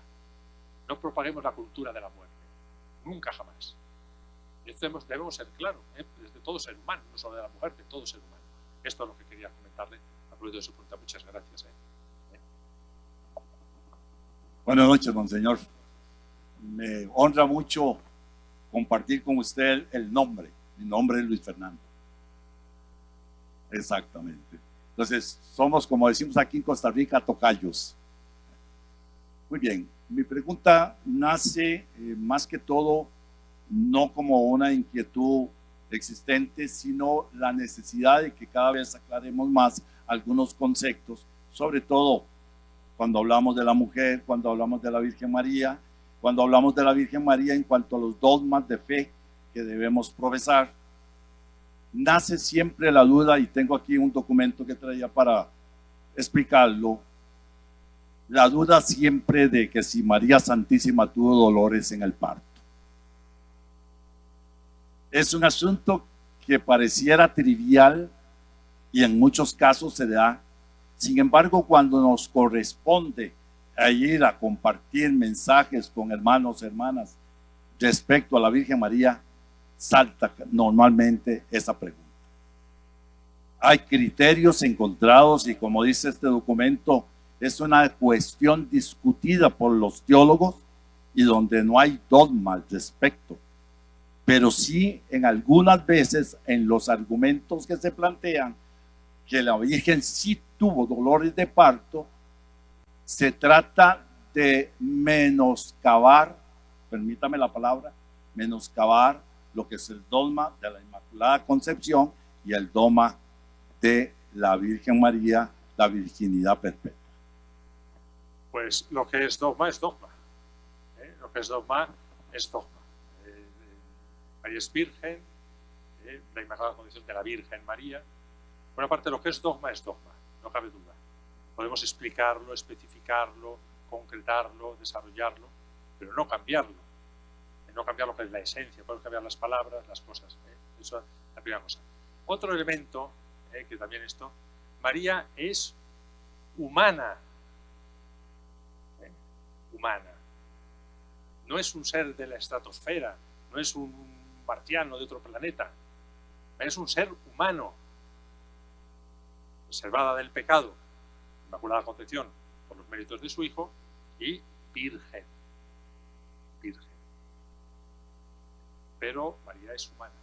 Speaker 3: No propaguemos la cultura de la muerte. Nunca, jamás. Esto debemos ser claros, desde todo ser humano, no solo de la mujer, de todo ser humano. Esto es lo que quería comentarle a propósito de su pregunta. Muchas gracias.
Speaker 6: Buenas noches, monseñor. me honra mucho compartir con usted el nombre. Mi nombre es Luis Fernando. Exactamente. Entonces, somos, como decimos aquí en Costa Rica, tocayos. Muy bien. Mi pregunta nace más que todo no como una inquietud existente, sino la necesidad de que cada vez aclaremos más algunos conceptos, sobre todo cuando hablamos de la mujer, cuando hablamos de la Virgen María, cuando hablamos de la Virgen María en cuanto a los dogmas de fe que debemos profesar. Nace siempre la duda, y tengo aquí un documento que traía para explicarlo, la duda siempre de que si María Santísima tuvo dolores en el parto. Es un asunto que pareciera trivial y en muchos casos se da. Sin embargo, cuando nos corresponde a ir a compartir mensajes con hermanos, hermanas, respecto a la Virgen María, salta normalmente esa pregunta. Hay criterios encontrados y, como dice este documento, es una cuestión discutida por los teólogos y donde no hay dogma al respecto. Pero sí, en algunas veces, en los argumentos que se plantean, que la Virgen sí tuvo dolores de parto, se trata de menoscabar, permítame la palabra, menoscabar lo que es el dogma de la Inmaculada Concepción y el dogma de la Virgen María, la virginidad perpetua.
Speaker 3: Pues lo que es dogma es dogma. Lo que es dogma es dogma. María es virgen, la Inmaculada Concepción de la Virgen María. Por una parte, lo que es dogma, no cabe duda. Podemos explicarlo, especificarlo, concretarlo, desarrollarlo, pero no cambiarlo. No cambiar lo que es la esencia, podemos cambiar las palabras, las cosas. Eso es la primera cosa. Otro elemento, que también esto, María es humana. Humana. No es un ser de la estratosfera, no es un marciano de otro planeta. Es un ser humano, reservada del pecado, Inmaculada Concepción, por los méritos de su Hijo, y virgen. Virgen. Pero María es humana,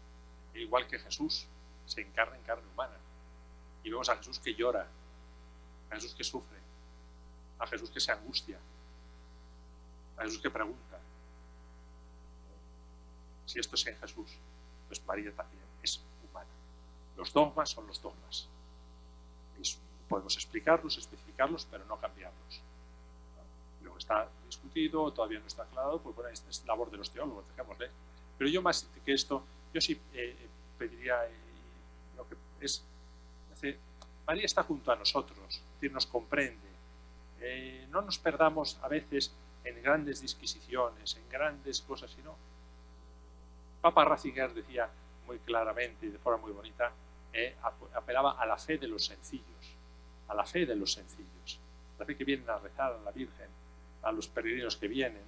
Speaker 3: igual que Jesús se encarna en carne humana. Y vemos a Jesús que llora, a Jesús que sufre, a Jesús que se angustia, a Jesús que pregunta. Si esto es en Jesús, pues María también es humana. Los dogmas son los dogmas. Podemos explicarlos, especificarlos, pero no cambiarlos. Luego está discutido, todavía no está aclarado, pues bueno, esta es labor de los teólogos, dejémosle. Pero yo más que esto, yo sí pediría lo que es, María está junto a nosotros, es decir, nos comprende. No nos perdamos a veces en grandes disquisiciones, en grandes cosas, sino Papa Ratzinger decía muy claramente y de forma muy bonita, apelaba a la fe de los sencillos, a la fe de los sencillos, la fe que vienen a rezar a la Virgen, a los peregrinos que vienen,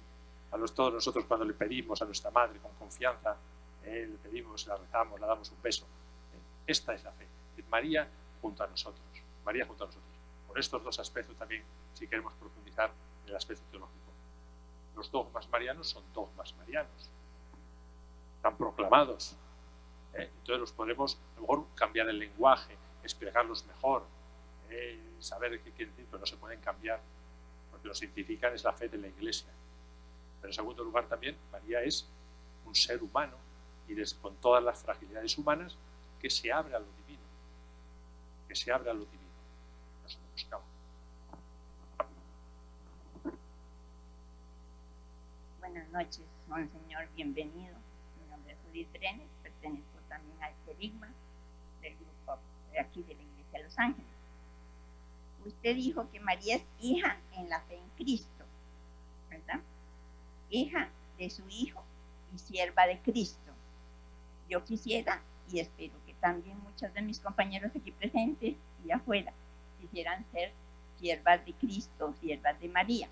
Speaker 3: todos nosotros cuando le pedimos a nuestra madre con confianza, le pedimos, la rezamos, le damos un beso. Esta es la fe, es María junto a nosotros, María junto a nosotros. Por estos dos aspectos también, si queremos profundizar en el aspecto teológico. Los dogmas marianos son dogmas marianos, están proclamados. Entonces los podemos, a lo mejor, cambiar el lenguaje, explicarlos mejor, saber qué quieren decir, pero no se pueden cambiar, porque lo simplifican, es la fe de la Iglesia. Pero en segundo lugar también, María es un ser humano y con todas las fragilidades humanas que se abre a lo divino, que se abre a lo divino. No se menoscaba.
Speaker 7: Buenas noches, monseñor, bienvenido. Mi nombre es Judith Brenes, pertenezco también al Querigma del grupo de aquí de la Iglesia de Los Ángeles. Usted dijo que María es hija en la fe en Cristo, ¿verdad? Hija de su Hijo y sierva de Cristo. Yo quisiera, y espero que también muchos de mis compañeros aquí presentes y afuera quisieran ser siervas de Cristo, siervas de María.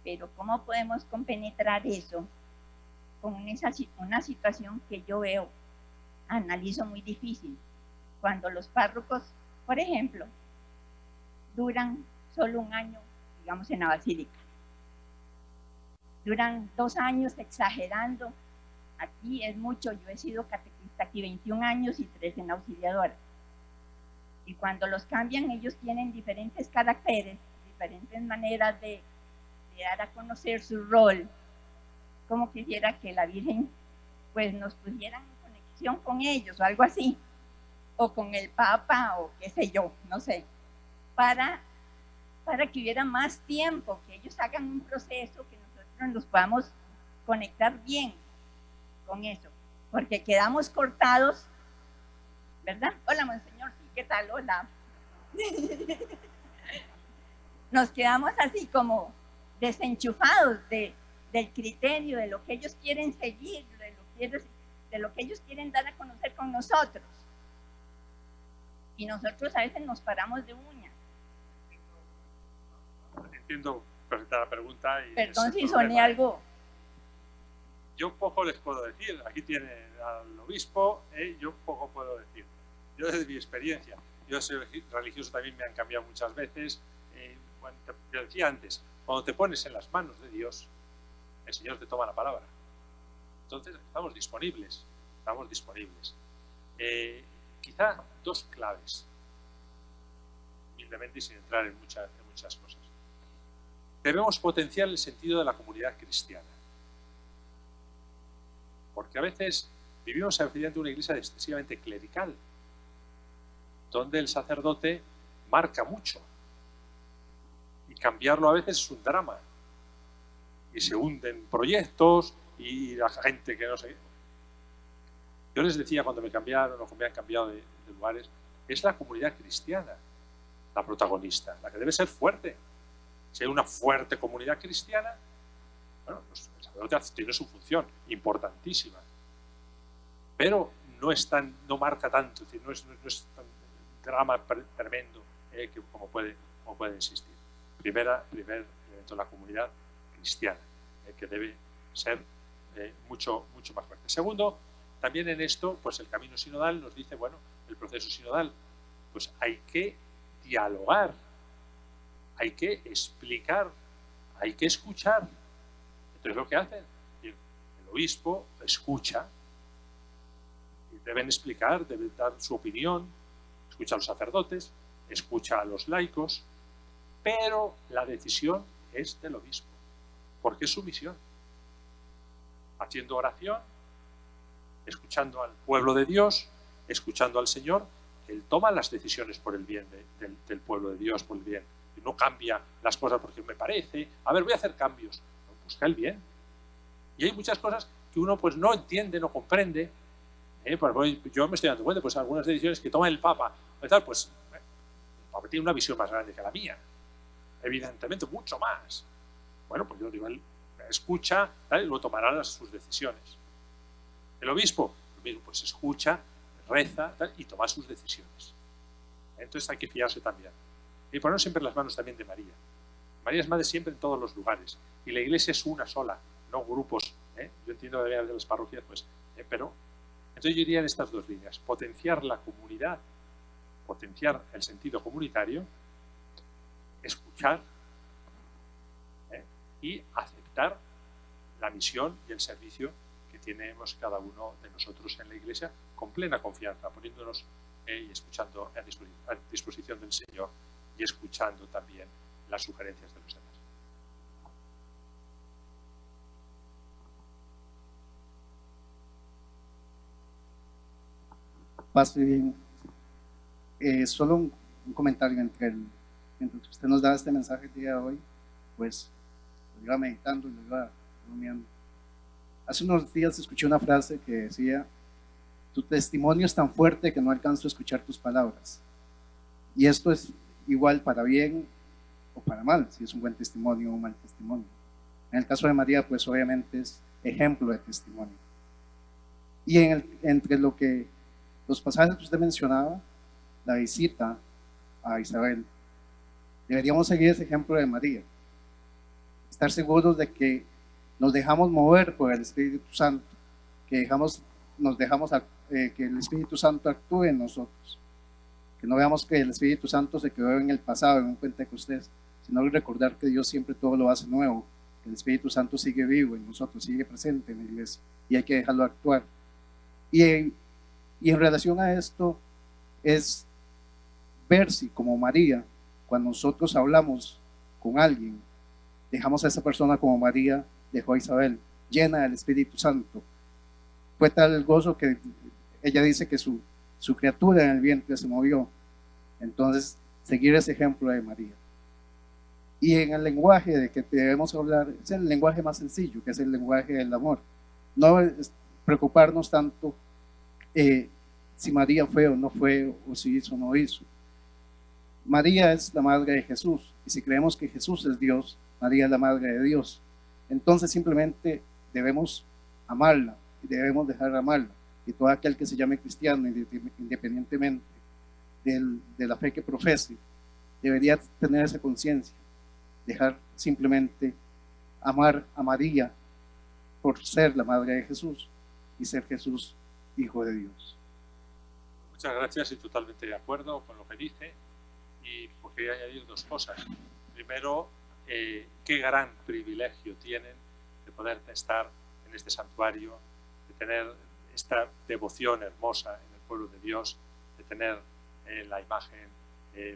Speaker 7: Pero ¿cómo podemos compenetrar eso con una situación que yo veo, analizo muy difícil? Cuando los párrocos, por ejemplo, duran solo un año, digamos, en la basílica. duran 2 años exagerando. Aquí es mucho, yo he sido catequista aquí 21 años y 3 en auxiliadora. Y cuando los cambian, ellos tienen diferentes caracteres, diferentes maneras de dar a conocer su rol. Como quisiera que la Virgen pues nos pusiera en conexión con ellos o algo así, o con el Papa o qué sé yo, no sé, para que hubiera más tiempo, que ellos hagan un proceso, que nosotros nos podamos conectar bien con eso, porque quedamos cortados, ¿verdad? Hola, monseñor, sí, ¿qué tal? Hola. Nos quedamos así como desenchufados del criterio, de lo que ellos quieren seguir, de lo que ellos quieren dar a conocer con nosotros. Y nosotros a veces nos paramos de uñas.
Speaker 3: Entiendo perfecta la pregunta. Y
Speaker 7: perdón si soné algo.
Speaker 3: Yo poco les puedo decir. Aquí tiene al obispo, yo poco puedo decir. Yo desde mi experiencia, yo soy religioso, también me han cambiado muchas veces. Bueno, te decía antes, cuando te pones en las manos de Dios, el Señor te toma la palabra. Entonces estamos disponibles. Quizá 2 claves, humildemente y sin entrar en muchas cosas. Debemos potenciar el sentido de la comunidad cristiana. Porque a veces vivimos en una iglesia excesivamente clerical, donde el sacerdote marca mucho. Y cambiarlo a veces es un drama. Y se hunden proyectos y la gente que no sé. Yo les decía cuando me cambiaron o me han cambiado de lugares, es la comunidad cristiana la protagonista, la que debe ser fuerte. Si hay una fuerte comunidad cristiana, bueno, pues el sacerdote tiene su función importantísima, pero no marca tanto, es decir, no es tan drama tremendo como puede existir. Primer elemento, la comunidad cristiana, que debe ser mucho más fuerte. Segundo, también en esto, pues el camino sinodal nos dice, bueno, el proceso sinodal, pues hay que dialogar, hay que explicar, hay que escuchar. Entonces lo que hacen, el obispo escucha, y deben explicar, deben dar su opinión, escucha a los sacerdotes, escucha a los laicos, pero la decisión es del obispo, porque es su misión. Haciendo oración, escuchando al pueblo de Dios, escuchando al Señor, Él toma las decisiones por el bien del pueblo de Dios, por el bien. Y no cambia las cosas porque me parece, a ver, voy a hacer cambios. No, busca el bien. Y hay muchas cosas que uno pues no entiende, no comprende. Pues yo me estoy dando cuenta, pues algunas decisiones que toma el Papa, pues el Papa tiene una visión más grande que la mía. Evidentemente, mucho más. Bueno, pues yo digo, él escucha, tal, y lo tomará sus decisiones. El obispo, lo mismo, pues escucha, reza, tal, y toma sus decisiones. Entonces hay que fiarse también. Y poner siempre las manos también de María. María es madre siempre en todos los lugares. Y la iglesia es una sola, no grupos. Yo entiendo de las parroquias, pues, pero entonces yo iría en estas 2 líneas. Potenciar la comunidad, potenciar el sentido comunitario, escuchar y aceptar la misión y el servicio que tenemos cada uno de nosotros en la iglesia con plena confianza, poniéndonos y escuchando a disposición del Señor y escuchando también las sugerencias de los demás.
Speaker 4: Paso bien. Solo un comentario entre que usted nos da este mensaje el día de hoy, pues lo iba meditando y lo iba rumiando. Hace unos días escuché una frase que decía: tu testimonio es tan fuerte que no alcanzo a escuchar tus palabras. Y esto es igual para bien o para mal, si es un buen testimonio o un mal testimonio. En el caso de María, pues obviamente es ejemplo de testimonio. Y entre lo que los pasajes que usted mencionaba, la visita a Isabel, deberíamos seguir ese ejemplo de María. Estar seguros de que nos dejamos mover por el Espíritu Santo, que nos dejamos que el Espíritu Santo actúe en nosotros, que no veamos que el Espíritu Santo se quedó en el pasado, en un Pentecostés, sino recordar que Dios siempre todo lo hace nuevo El Espíritu Santo sigue vivo en nosotros, sigue presente en la iglesia y hay que dejarlo actuar. Y en relación a esto es ver si como María, cuando nosotros hablamos con alguien, dejamos a esa persona como María dejó a Isabel, llena del Espíritu Santo. Fue tal el gozo que ella dice que su criatura en el vientre se movió. Entonces, seguir ese ejemplo de María. Y en el lenguaje de que debemos hablar, es el lenguaje más sencillo, que es el lenguaje del amor. No preocuparnos tanto si María fue o no fue, o si hizo o no hizo. María es la madre de Jesús, y si creemos que Jesús es Dios, María es la madre de Dios. Entonces simplemente debemos amarla, y debemos dejar de amarla. Y todo aquel que se llame cristiano, independientemente de la fe que profese, debería tener esa conciencia, dejar simplemente amar a María por ser la madre de Jesús y ser Jesús hijo de Dios.
Speaker 3: Muchas gracias y totalmente de acuerdo con lo que dice. Y pues quería añadir dos cosas. Primero, qué gran privilegio tienen de poder estar en este santuario, de tener esta devoción hermosa en el pueblo de Dios, de tener la imagen,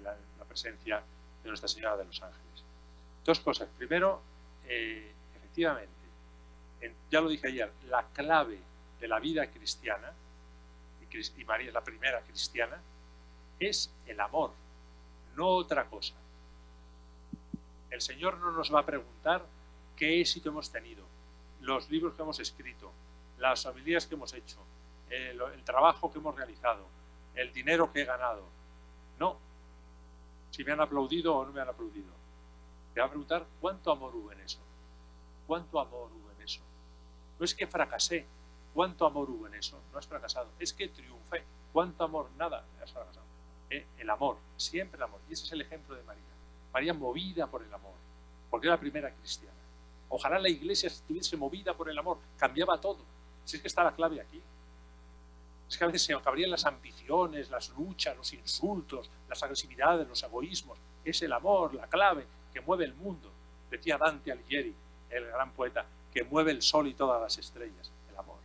Speaker 3: la presencia de Nuestra Señora de los Ángeles. Dos cosas. Primero, efectivamente, ya lo dije ayer, la clave de la vida cristiana, y María es la primera cristiana, es el amor, no otra cosa. El Señor no nos va a preguntar qué éxito hemos tenido, los libros que hemos escrito, las homilías que hemos hecho, el trabajo que hemos realizado, el dinero que he ganado. No. Si me han aplaudido o no me han aplaudido. Te va a preguntar cuánto amor hubo en eso. ¿Cuánto amor hubo en eso? No es que fracasé. ¿Cuánto amor hubo en eso? No has fracasado. Es que triunfé. ¿Cuánto amor? Nada. Has fracasado. El amor. Siempre el amor. Y ese es el ejemplo de María. María movida por el amor. Porque era la primera cristiana. Ojalá la iglesia estuviese movida por el amor. Cambiaba todo. Si es que está la clave aquí. Es que a veces se cabrían las ambiciones, las luchas, los insultos, las agresividades, los egoísmos. Es el amor, la clave que mueve el mundo. Decía Dante Alighieri, el gran poeta, que mueve el sol y todas las estrellas. El amor.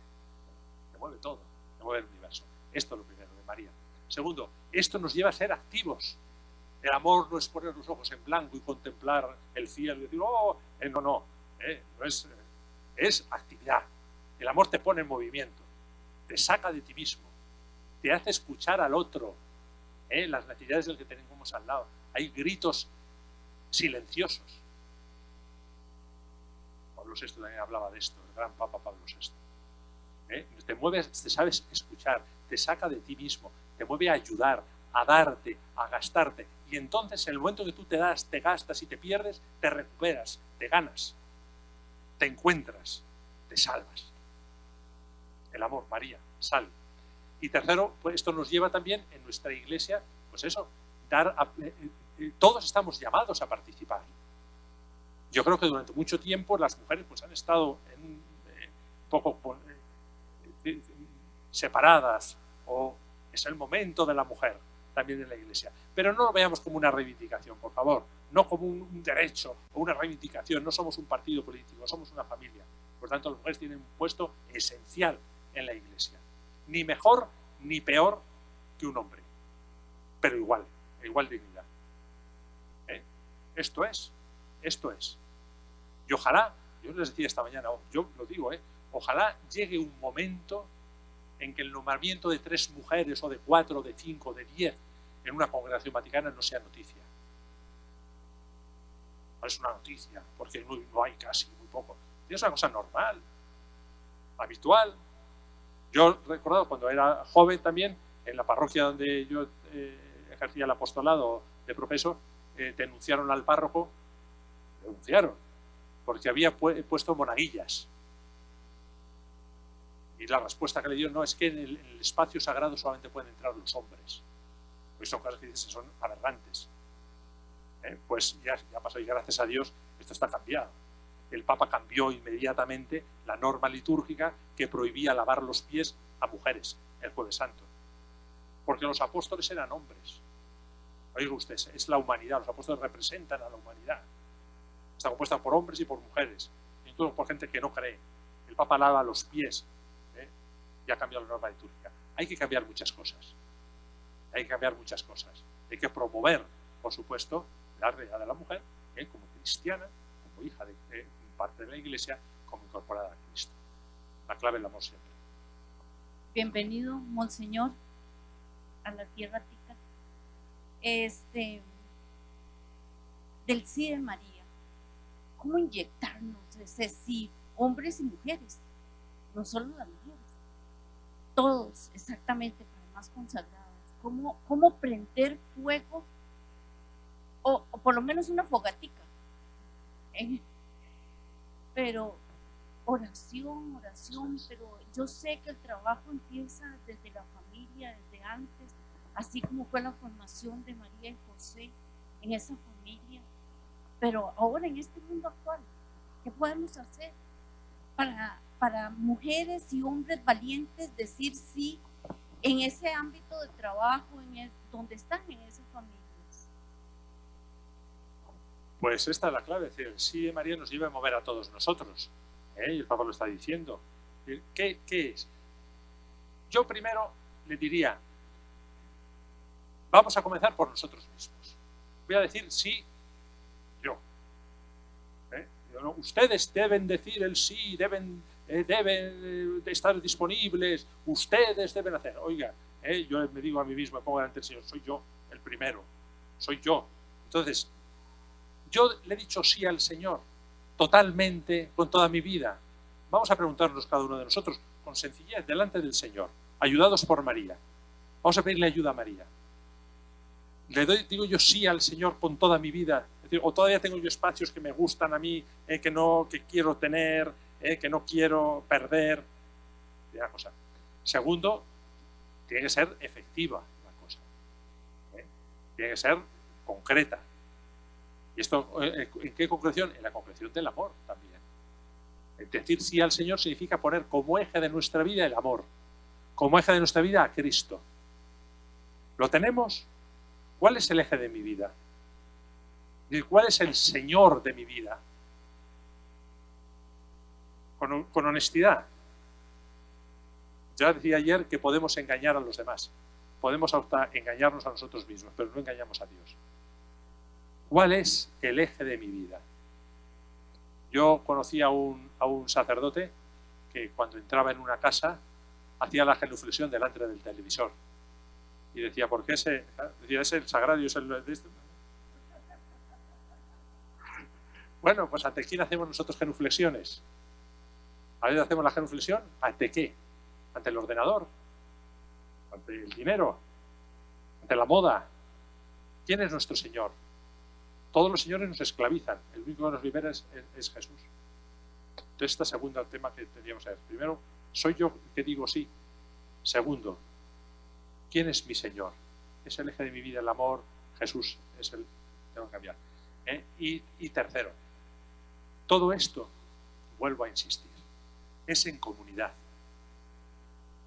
Speaker 3: Que mueve todo, que mueve el universo. Esto es lo primero de María. Segundo, esto nos lleva a ser activos. El amor no es poner los ojos en blanco y contemplar el cielo y decir, oh, no es actividad. El amor te pone en movimiento, te saca de ti mismo, te hace escuchar al otro, las necesidades del que tenemos al lado. Hay gritos silenciosos. Pablo VI también hablaba de esto, el gran Papa Pablo VI. Te mueves, te sabes escuchar, te saca de ti mismo, te mueve a ayudar, a darte, a gastarte. Y entonces, en el momento que tú te das, te gastas y te pierdes, te recuperas, te ganas, te encuentras, te salvas. El amor, María, sal. Y tercero, pues esto nos lleva también en nuestra iglesia, pues eso, todos estamos llamados a participar. Yo creo que durante mucho tiempo las mujeres pues han estado un poco separadas, o es el momento de la mujer también en la iglesia. Pero no lo veamos como una reivindicación, por favor, no como un derecho o una reivindicación. No somos un partido político, somos una familia. Por tanto, las mujeres tienen un puesto esencial en la iglesia. Ni mejor ni peor que un hombre, pero igual dignidad. Esto es. Y ojalá, yo les decía esta mañana, yo lo digo, ojalá llegue un momento en que el nombramiento de 3 mujeres, o de 4, o de 5, o de 10 en una congregación vaticana no sea noticia. No es una noticia, porque no hay casi, muy poco. Es una cosa normal, habitual. Yo recordado cuando era joven también, en la parroquia donde yo ejercía el apostolado de profesor, denunciaron al párroco, porque había puesto monaguillas. Y la respuesta que le dieron, no, es que en el espacio sagrado solamente pueden entrar los hombres. Pues son cosas que dicen, son aberrantes. Pues ya pasó, y gracias a Dios esto está cambiado. El Papa cambió inmediatamente la norma litúrgica que prohibía lavar los pies a mujeres el Jueves Santo. Porque los apóstoles eran hombres. Oiga usted, es la humanidad, los apóstoles representan a la humanidad. Está compuesta por hombres y por mujeres, incluso por gente que no cree. El Papa lava los pies, y ha cambiado la norma litúrgica. Hay que cambiar muchas cosas. Hay que cambiar muchas cosas. Hay que promover, por supuesto, la realidad de la mujer como cristiana, como hija de parte de la Iglesia, como incorporada a Cristo. La clave del amor siempre.
Speaker 8: Bienvenido, Monseñor, a la tierra tica. Del sí de María. ¿Cómo inyectarnos ese sí? Hombres y mujeres, no solo las mujeres. Todos, exactamente, para más consagrados. ¿Cómo prender fuego? O por lo menos una fogatica. Pero oración, pero yo sé que el trabajo empieza desde la familia, desde antes, así como fue la formación de María y José en esa familia. Pero ahora en este mundo actual, ¿qué podemos hacer para mujeres y hombres valientes decir sí en ese ámbito de trabajo, donde están en esas familias?
Speaker 3: Pues esta es la clave, es decir, el sí de María nos lleva a mover a todos nosotros, y el Papa lo está diciendo. ¿Qué es? Yo primero le diría, vamos a comenzar por nosotros mismos. Voy a decir sí, yo. Ustedes deben decir el sí, deben estar disponibles, ustedes deben hacer. Oiga, yo me digo a mí mismo, me pongo delante del Señor, soy yo el primero, soy yo. Entonces, yo le he dicho sí al Señor, totalmente, con toda mi vida. Vamos a preguntarnos cada uno de nosotros, con sencillez, delante del Señor, ayudados por María. Vamos a pedirle ayuda a María. Digo yo sí al Señor con toda mi vida. Es decir, o todavía tengo yo espacios que me gustan a mí, que quiero tener, que no quiero perder. Una cosa. Segundo, tiene que ser efectiva la cosa. Tiene que ser concreta. ¿Y esto en qué concreción? En la concreción del amor también. Decir sí al Señor significa poner como eje de nuestra vida el amor, como eje de nuestra vida a Cristo. ¿Lo tenemos? ¿Cuál es el eje de mi vida? ¿Cuál es el Señor de mi vida? Con honestidad. Ya decía ayer que podemos engañar a los demás, podemos hasta engañarnos a nosotros mismos, pero no engañamos a Dios. ¿Cuál es el eje de mi vida? Yo conocí a un sacerdote que cuando entraba en una casa hacía la genuflexión delante del televisor y decía, ¿por qué ese? Decía, es el sagrario, es el de este. Bueno, pues ¿ante quién hacemos nosotros genuflexiones? ¿A veces hacemos la genuflexión? ¿Ante qué? ¿Ante el ordenador? ¿Ante el dinero? ¿Ante la moda? ¿Quién es nuestro Señor? Todos los señores nos esclavizan, el único que nos libera es Jesús. Entonces, este segundo tema que tendríamos que ver. Primero, soy yo que digo sí. Segundo, ¿quién es mi Señor? Es el eje de mi vida, el amor. Jesús es el... Tengo que cambiar. Y tercero, todo esto, vuelvo a insistir, es en comunidad.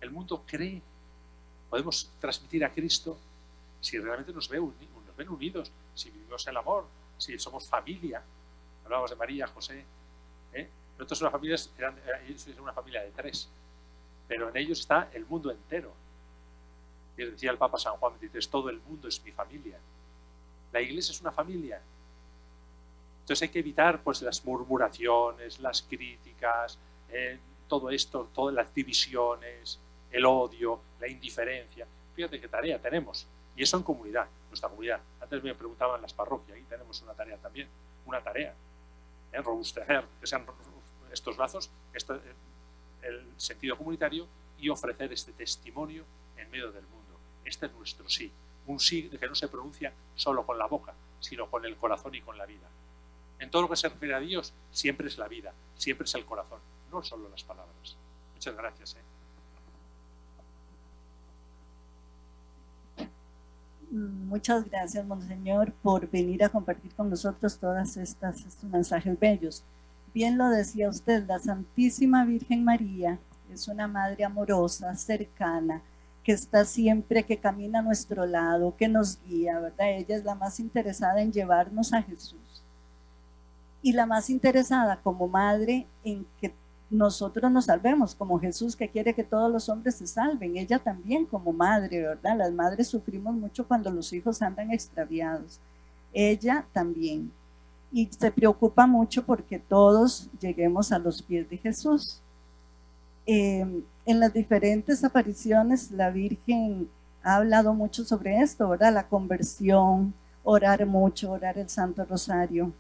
Speaker 3: El mundo cree, podemos transmitir a Cristo si realmente nos ven unidos, si vivimos el amor, si somos familia. Hablábamos de María, José. Nosotros eran una familia de 3, pero en ellos está el mundo entero. Y decía el Papa San Juan XXIII, todo el mundo es mi familia. La Iglesia es una familia. Entonces hay que evitar pues, las murmuraciones, las críticas, todo esto, todas las divisiones, el odio, la indiferencia. Fíjate qué tarea tenemos. Y eso en comunidad, nuestra comunidad. Antes me preguntaban las parroquias, aquí tenemos una tarea también, una tarea. Robustecer, que sean estos lazos, el sentido comunitario y ofrecer este testimonio en medio del mundo. Este es nuestro sí. Un sí que no se pronuncia solo con la boca, sino con el corazón y con la vida. En todo lo que se refiere a Dios, siempre es la vida, siempre es el corazón, no solo las palabras. Muchas gracias.
Speaker 9: Muchas gracias, Monseñor, por venir a compartir con nosotros todos estos mensajes bellos. Bien lo decía usted, la Santísima Virgen María es una madre amorosa, cercana, que está siempre, que camina a nuestro lado, que nos guía, ¿verdad? Ella es la más interesada en llevarnos a Jesús. y la más interesada como madre en que nosotros nos salvemos, como Jesús que quiere que todos los hombres se salven, ella también como madre, ¿verdad? Las madres sufrimos mucho cuando los hijos andan extraviados, ella también, y se preocupa mucho porque todos lleguemos a los pies de Jesús. En las diferentes apariciones la Virgen ha hablado mucho sobre esto, ¿verdad? La conversión, orar mucho, orar el Santo Rosario.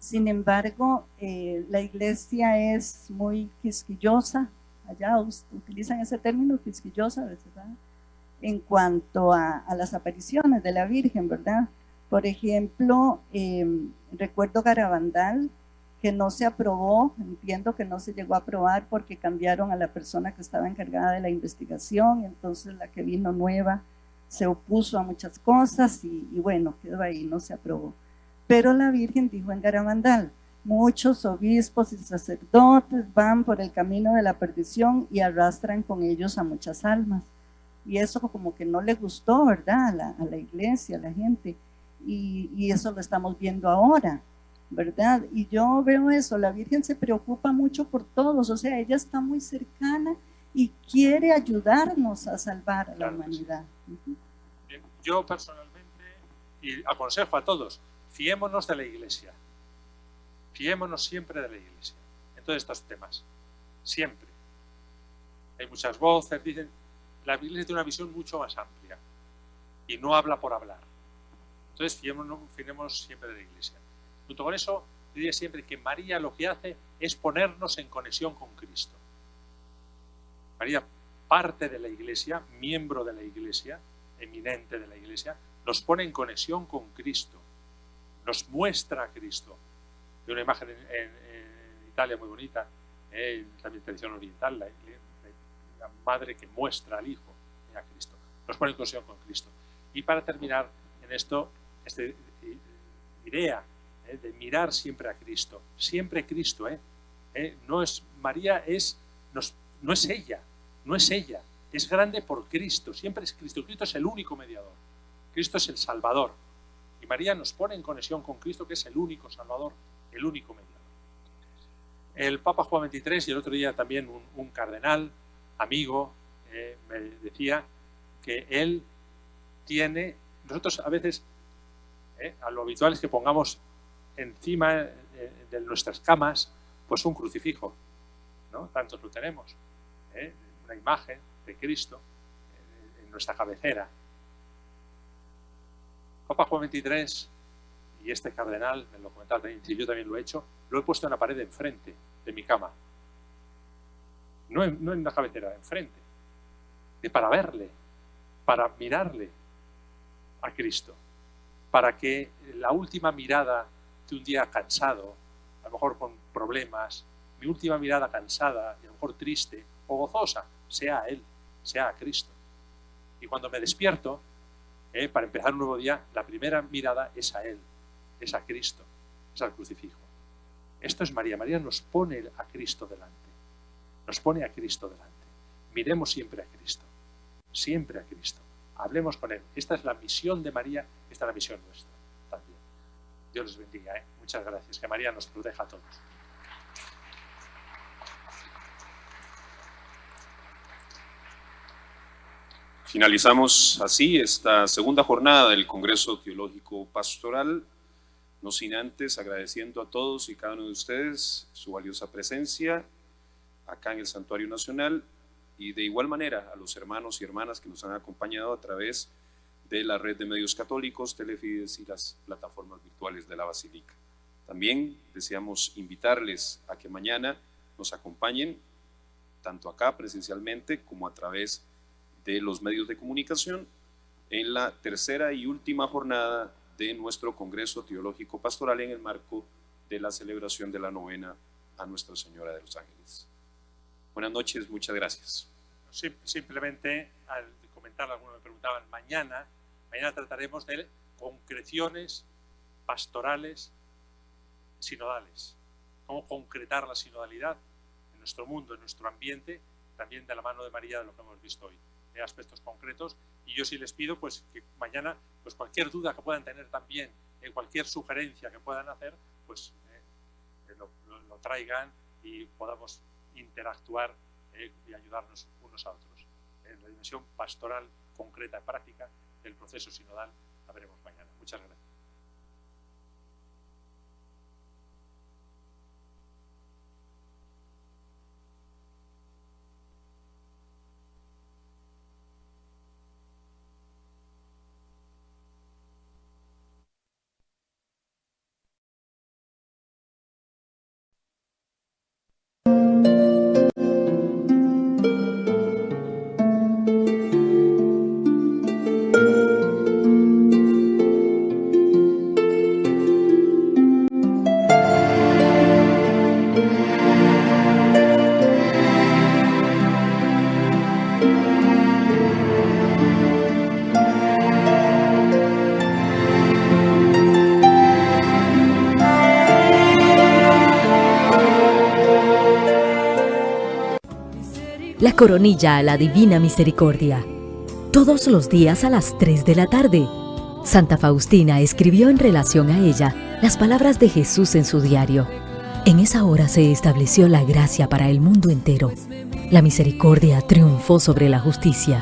Speaker 9: Sin embargo, la iglesia es muy quisquillosa, allá utilizan ese término, quisquillosa, ¿verdad? En cuanto a las apariciones de la Virgen, ¿verdad? Por ejemplo, recuerdo Garabandal, que no se aprobó, entiendo que no se llegó a aprobar porque cambiaron a la persona que estaba encargada de la investigación, y entonces la que vino nueva se opuso a muchas cosas y bueno, quedó ahí, no se aprobó. Pero la Virgen dijo en Garabandal, muchos obispos y sacerdotes van por el camino de la perdición y arrastran con ellos a muchas almas. Y eso como que no le gustó, ¿verdad? A la iglesia, a la gente. Y eso lo estamos viendo ahora, ¿verdad? Y yo veo eso, la Virgen se preocupa mucho por todos, o sea, ella está muy cercana y quiere ayudarnos a salvar a la humanidad.
Speaker 3: Bien, yo personalmente, y aconsejo a todos, fiémonos de la Iglesia, fiémonos siempre de la Iglesia, en todos estos temas, siempre. Hay muchas voces, dicen, la Iglesia tiene una visión mucho más amplia y no habla por hablar. Entonces, fiémonos siempre de la Iglesia. Junto con eso, diría siempre que María lo que hace es ponernos en conexión con Cristo. María, parte de la Iglesia, miembro de la Iglesia, eminente de la Iglesia, nos pone en conexión con Cristo, nos muestra a Cristo. Hay una imagen en Italia muy bonita, también tradición oriental, la madre que muestra al Hijo, a Cristo, nos pone en conexión con Cristo. Y para terminar en esto, esta idea de mirar siempre a Cristo, siempre Cristo, no es María, no es ella, es grande por Cristo, siempre es Cristo. Cristo es el único mediador, Cristo es el Salvador, y María nos pone en conexión con Cristo, que es el único Salvador, el único mediador. El Papa Juan XXIII y el otro día también un cardenal, amigo, me decía que él tiene, nosotros a veces, a lo habitual es que pongamos encima de nuestras camas pues un crucifijo, ¿no? Tantos lo tenemos, una imagen de Cristo en nuestra cabecera. Papa Juan XXIII y este cardenal me lo comentaba también, y yo también lo he hecho, lo he puesto en la pared de enfrente de mi cama, no en la cabecera, enfrente, para verle, para mirarle a Cristo, para que la última mirada de un día cansado, a lo mejor con problemas, mi última mirada cansada y a lo mejor triste o gozosa, sea a Él, sea a Cristo. Y cuando me despierto, para empezar un nuevo día, la primera mirada es a Él, es a Cristo, es al crucifijo. Esto es María. María nos pone a Cristo delante, nos pone a Cristo delante. Miremos siempre a Cristo, siempre a Cristo. Hablemos con Él. Esta es la misión de María, esta es la misión nuestra también. Dios les bendiga. Muchas gracias. Que María nos proteja a todos.
Speaker 1: Finalizamos así esta segunda jornada del Congreso Teológico Pastoral, no sin antes agradeciendo a todos y cada uno de ustedes su valiosa presencia acá en el Santuario Nacional, y de igual manera a los hermanos y hermanas que nos han acompañado a través de la red de medios católicos, Telefides y las plataformas virtuales de la Basílica. También deseamos invitarles a que mañana nos acompañen, tanto acá presencialmente como a través de los medios de comunicación, en la tercera y última jornada de nuestro Congreso Teológico Pastoral en el marco de la celebración de la novena a Nuestra Señora de los Ángeles. Buenas noches, muchas gracias.
Speaker 3: Simplemente al comentar, algunos me preguntaban, mañana trataremos de concreciones pastorales sinodales, cómo concretar la sinodalidad en nuestro mundo, en nuestro ambiente, también de la mano de María, de lo que hemos visto hoy, de aspectos concretos. Y yo sí les pido pues que mañana pues cualquier duda que puedan tener también, cualquier sugerencia que puedan hacer, pues lo traigan y podamos interactuar y ayudarnos unos a otros. En la dimensión pastoral, concreta, práctica del proceso sinodal, la veremos mañana. Muchas gracias.
Speaker 10: La coronilla a la Divina Misericordia. Todos los días a las 3 de la tarde. Santa Faustina escribió en relación a ella las palabras de Jesús en su diario. En esa hora se estableció la gracia para el mundo entero. La misericordia triunfó sobre la justicia.